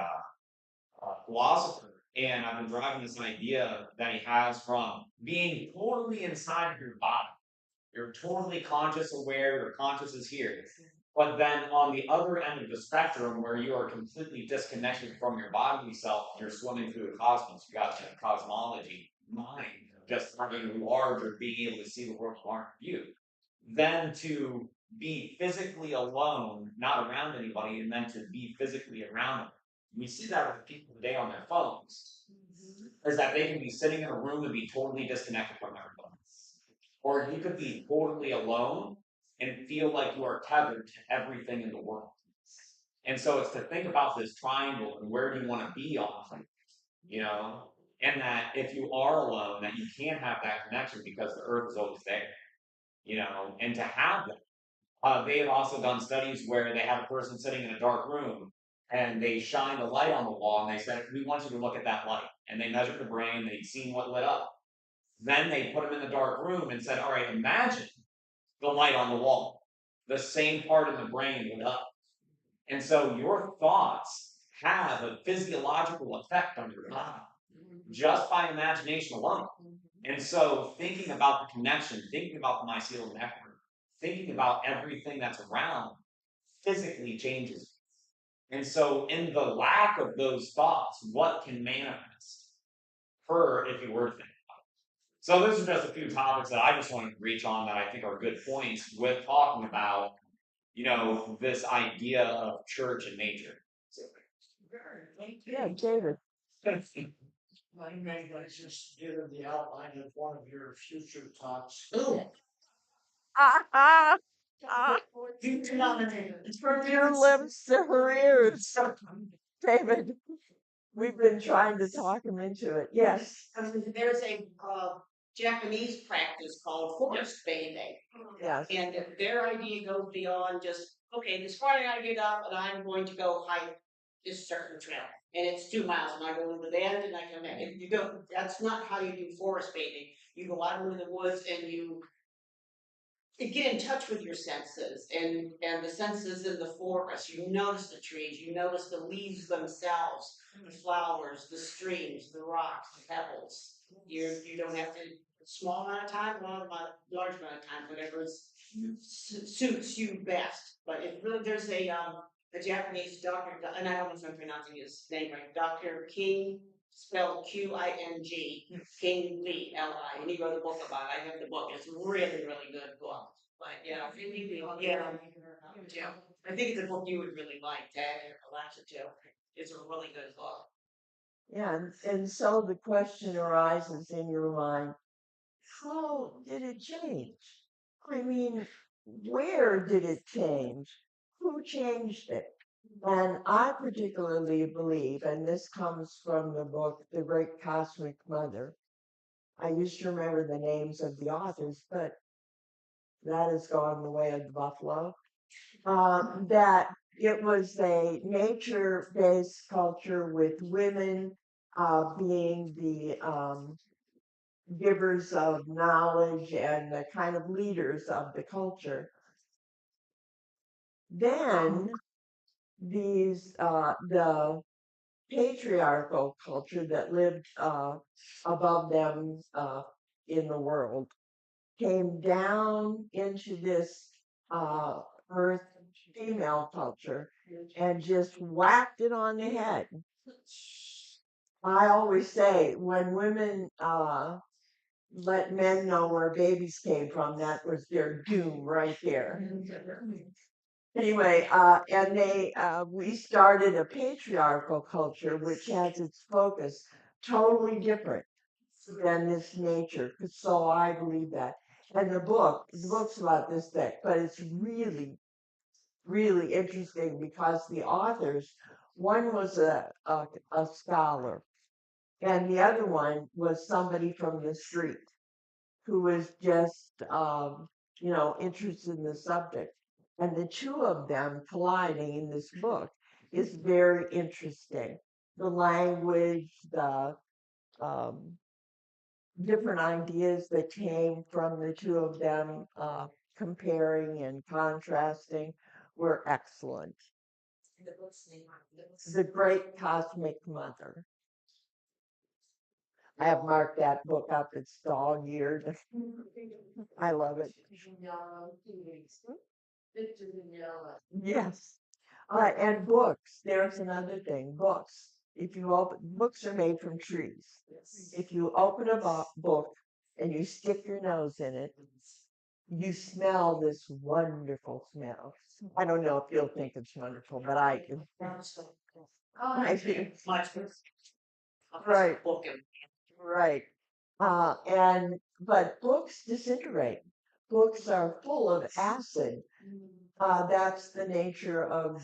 philosopher. And I've been driving this idea that he has from being totally inside of your body. You're totally conscious, aware, your conscious is here. But then on the other end of the spectrum, where you are completely disconnected from your bodily self, you're swimming through the cosmos. You got the cosmology, mind, just having large or being able to see the world from our view. Then to be physically alone, not around anybody, and then to be physically around them. We see that with people today on their phones, is that they can be sitting in a room and be totally disconnected from everybody. Or you could be totally alone and feel like you are tethered to everything in the world. And so it's to think about this triangle and where do you want to be on, and that if you are alone, that you can have that connection because the earth is always there, and to have that. They have also done studies where they have a person sitting in a dark room and they shine the light on the wall and they said, we want you to look at that light. And they measured the brain, they'd seen what lit up. Then they put him in the dark room and said, all right, imagine the light on the wall. The same part in the brain lit up. And so your thoughts have a physiological effect on your body just by imagination alone. And so thinking about the connection, thinking about the mycelial network, thinking about everything that's around physically changes. And so in the lack of those thoughts, what can manifest if you were to think about it? So those are just a few topics that I just wanted to reach on that I think are good points with talking about, this idea of church and nature. Yeah, David. My name was just given the outline of one of your future talks. From your lips to her ears. David, we've been trying to talk him into it. Yes. There's a Japanese practice called forest bathing. Yes. And their idea goes beyond just, okay, this morning I get up and I'm going to go hike this certain trail. And it's 2 miles and I go to the end and I come back. And that's not how you do forest bathing. You go out into the woods and you get in touch with your senses and the senses in the forest. You notice the trees, you notice the leaves themselves, the flowers, the streams, the rocks, the pebbles. You don't have to small amount of time, large amount of time, whatever suits you best. But it really there's a Japanese doctor, and I don't know if I'm pronouncing his name right, Dr. King, spelled King, King Lee, Li, and he wrote a book about it. I have the book. It's a really, really good book. But yeah, yeah. I think it's a book you would really like, Tag and Alexa too. It's a really good book. Yeah, and so the question arises in your mind, how did it change? I mean, where did it change? Who changed it? And I particularly believe, and this comes from the book, The Great Cosmic Mother. I used to remember the names of the authors, but that has gone the way of the buffalo. That it was a nature based culture with women being the givers of knowledge and the kind of leaders of the culture. Then the patriarchal culture that lived above them in the world came down into this uh, earth female culture and just whacked it on the head. I always say when women let men know where babies came from, that was their doom right there. Anyway, we started a patriarchal culture which has its focus totally different than this nature. So I believe that. And the book's about this thick, but it's really, really interesting because the authors, one was a scholar, and the other one was somebody from the street who was just, interested in the subject. And the two of them colliding in this book is very interesting. The language, the um, different ideas that came from the two of them, comparing and contrasting, were excellent. The book's name. The Great Cosmic Mother. I have marked that book up. It's dog-eared. I love it. Yes. And books. There's another thing. Books. If you open, books are made from trees. If you open a book and you stick your nose in it, you smell this wonderful smell. I don't know if you'll think it's wonderful, but I do. I do. Right. Right. But books disintegrate. Books are full of acid. That's the nature of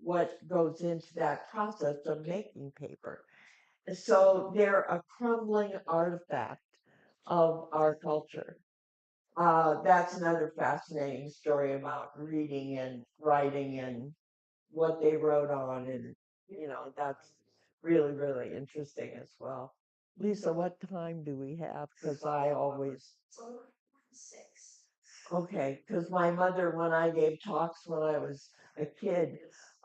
what goes into that process of making paper. So they're a crumbling artifact of our culture. That's another fascinating story about reading and writing and what they wrote on, and that's really, really interesting as well. Lisa, what time do we have? Because I always 6. okay. Because my mother, when I gave talks when I was a kid,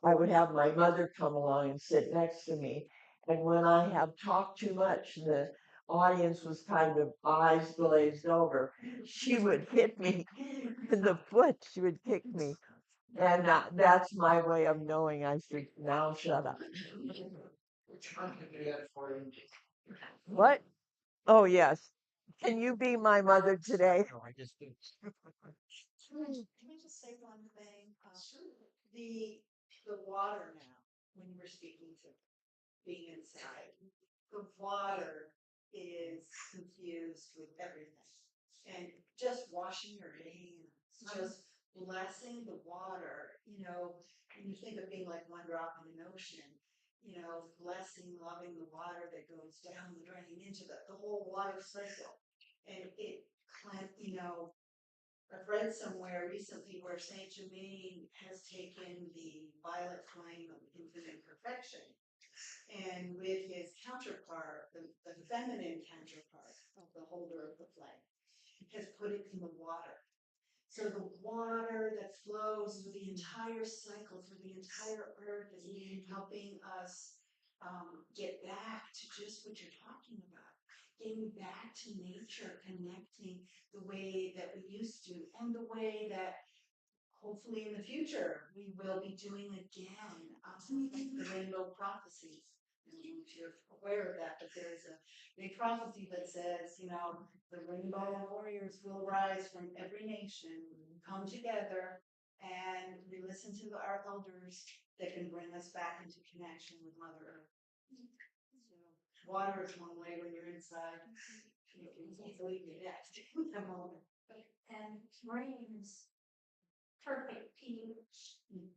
I would have my mother come along and sit next to me, and when I have talked too much, and the audience was kind of eyes glazed over, she would hit me in the foot. She would kick me. And that's my way of knowing I should now shut up. What? Oh, yes. Can you be my mother today? Can I just say one thing? The water now, when you were speaking to being inside, the water is confused with everything. And just washing your hands, just blessing the water, when you think of being like one drop in an ocean, blessing, loving the water that goes down the drain into the whole water cycle. And I've read somewhere recently where Saint Germain has taken the violet flame of infinite perfection and with his counterpart, the feminine counterpart of the holder of the flame, has put it in the water. So the water that flows through the entire cycle, through the entire earth, is helping us get back to just what you're talking about. Getting back to nature, connecting the way that we used to, and the way that hopefully in the future we will be doing again. Like the rainbow prophecies. I don't know if you're aware of that, but there's a big prophecy that says, the rainbow warriors will rise from every nation, come together, and we listen to our elders that can bring us back into connection with Mother Earth. So, water is one way when you're inside. You can easily connect in a moment. And rain's perfect pH. And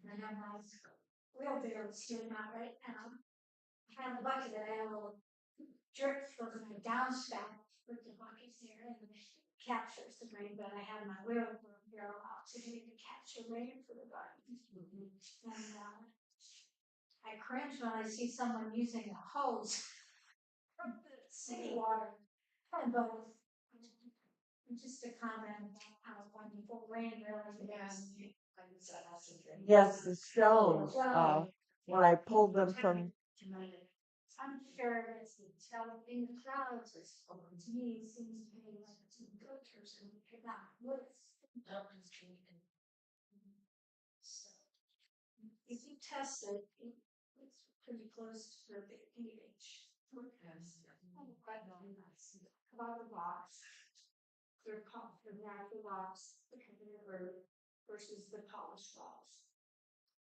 I have my wheelbarrow sitting out right now. I have a bucket that I have a little drip from my downspout with the buckets there and it captures the rain, but I have my wheelbarrow out today to capture rain for the gardens. And I cringe when I see someone using a hose from the city water. But just a comment about how wonderful rain really is. Yes, the stones. When I pulled them from. I'm sure it's the tell in the clouds. To me, it seems to be like it's filters and not woods. So, if you test it, it's pretty close to perfect pH. About the box. They're called the natural rocks, the river versus the polished rocks.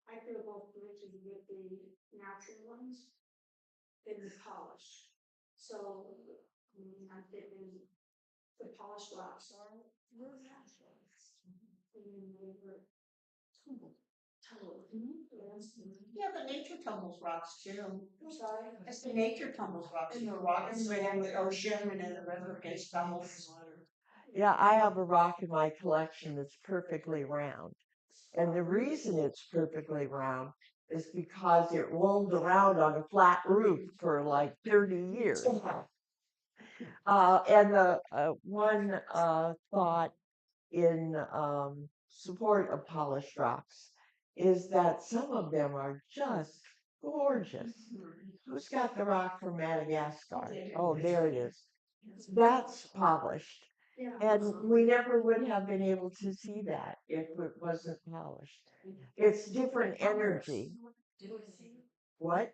I feel both bridges with the natural ones and the polished. So I'm thinking the polished rocks are natural. And they were tumbled. Yeah, but nature tumbles rocks too. I'm sorry. I say nature tumbles rocks. The rocks in the ocean and in the river gets tumbled. Yeah, I have a rock in my collection that's perfectly round. And the reason it's perfectly round is because it rolled around on a flat roof for like 30 years. And the one thought in support of polished rocks is that some of them are just gorgeous. Who's got the rock from Madagascar? Oh, there it is. That's polished. And we never would have been able to see that if it wasn't polished. It's different energy. What?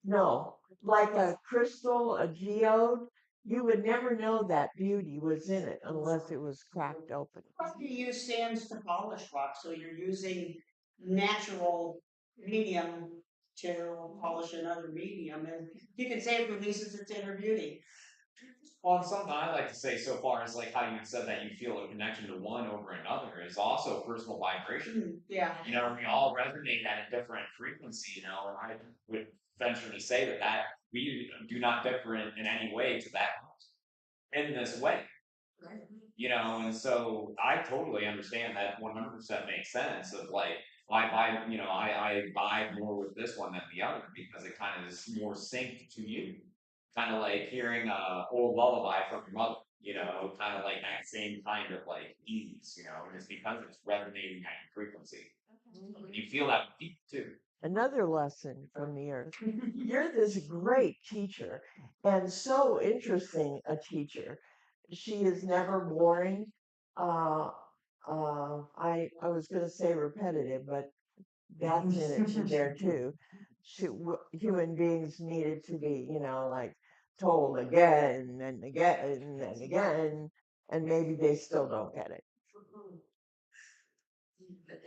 No, like a crystal, a geode, you would never know that beauty was in it unless it was cracked open. You use sands to polish rocks, so you're using natural medium to polish another medium, and you can say it releases its inner beauty. Well, and something I like to say so far is like how you said that you feel a connection to one over another is also personal vibration. Yeah. We all resonate at a different frequency, and I would venture to say that we do not differ in any way to that in this way. And so I totally understand that 100% makes sense of like, I vibe more with this one than the other because it kind of is more synced to you. Kind of like hearing a old lullaby from your mother, kind of like that same kind of like ease, just because it's resonating at your frequency. And you feel that with people too. Another lesson from the earth. You're this great teacher and so interesting a teacher. She is never boring. I was going to say repetitive, but that's in it there too. Human beings needed to be, like told again and again and again, and maybe they still don't get it. But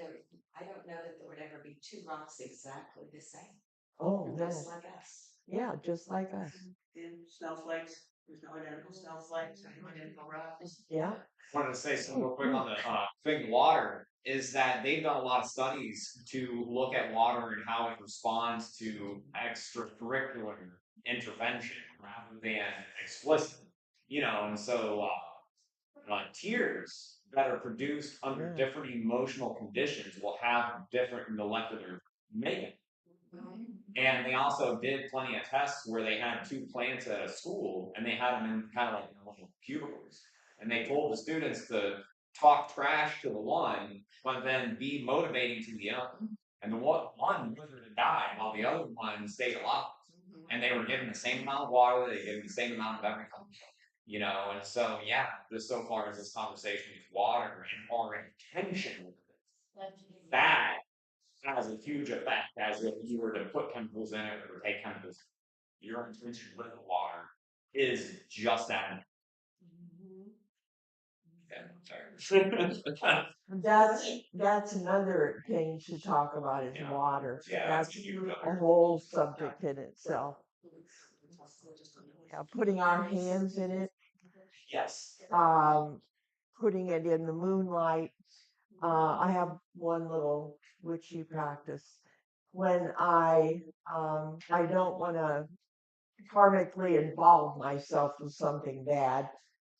I don't know that there would ever be two rocks exactly the same. Oh, no. Just like us. Yeah, just like us. Snowflakes. There's no identical snowflakes, no identical rocks. Yeah. I wanted to say something real quick on the thing of water is that they've done a lot of studies to look at water and how it responds to extracurricular intervention rather than explicit. And so tears that are produced under different emotional conditions will have different molecular makeup. And they also did plenty of tests where they had two plants at a school and they had them in kind of like little cubicles. And they told the students to talk trash to the one, but then be motivating to the other. And the one withered and died while the other one stayed alive. And they were given the same amount of water, they were given the same amount of everything. And so yeah, just so far as this conversation with water and our intention with it, that has a huge effect as if you were to put chemicals in it or take chemicals. Your intention with the water is just that. Yeah, sorry. That's another thing to talk about is Yeah. water. Yeah, That's that's huge. a whole subject in itself. Yeah, putting our hands in it, Yes. putting it in the moonlight. I have one little witchy practice. When I don't want to karmically involve myself with something bad,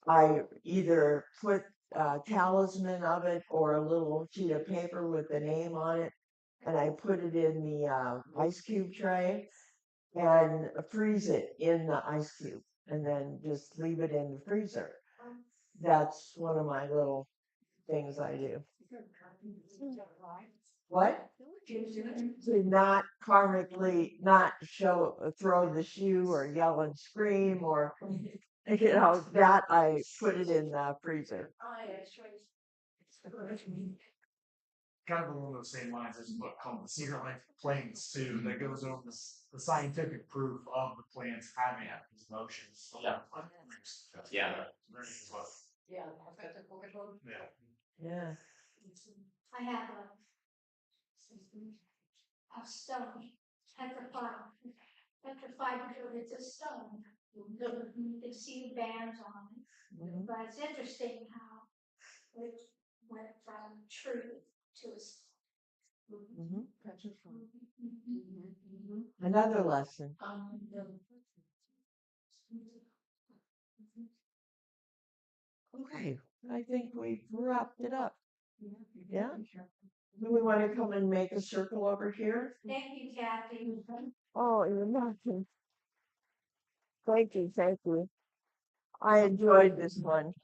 I either put a talisman of it or a little sheet of paper with the name on it, and I put it in the ice cube tray and freeze it in the ice cube, and then just leave it in the freezer. That's one of my little things I do. What? To not karmically not throw the shoe or yell and scream or that I put it in the freezer. Kind of along those same lines, there's a book called The Secret Life of Plants too that goes over the scientific proof of the plants having these emotions. Yeah. Yeah. Learning as well. Yeah. Yeah. Yeah. I have a stone, petrified because it's a stone. You can see bands on it, but it's interesting how it went from truth to a stone. Another lesson. Okay, I think we've wrapped it up. Yeah. Do we want to come and make a circle over here? Thank you, Kathy. Oh, you're welcome. Thank you, thank you. I enjoyed this one.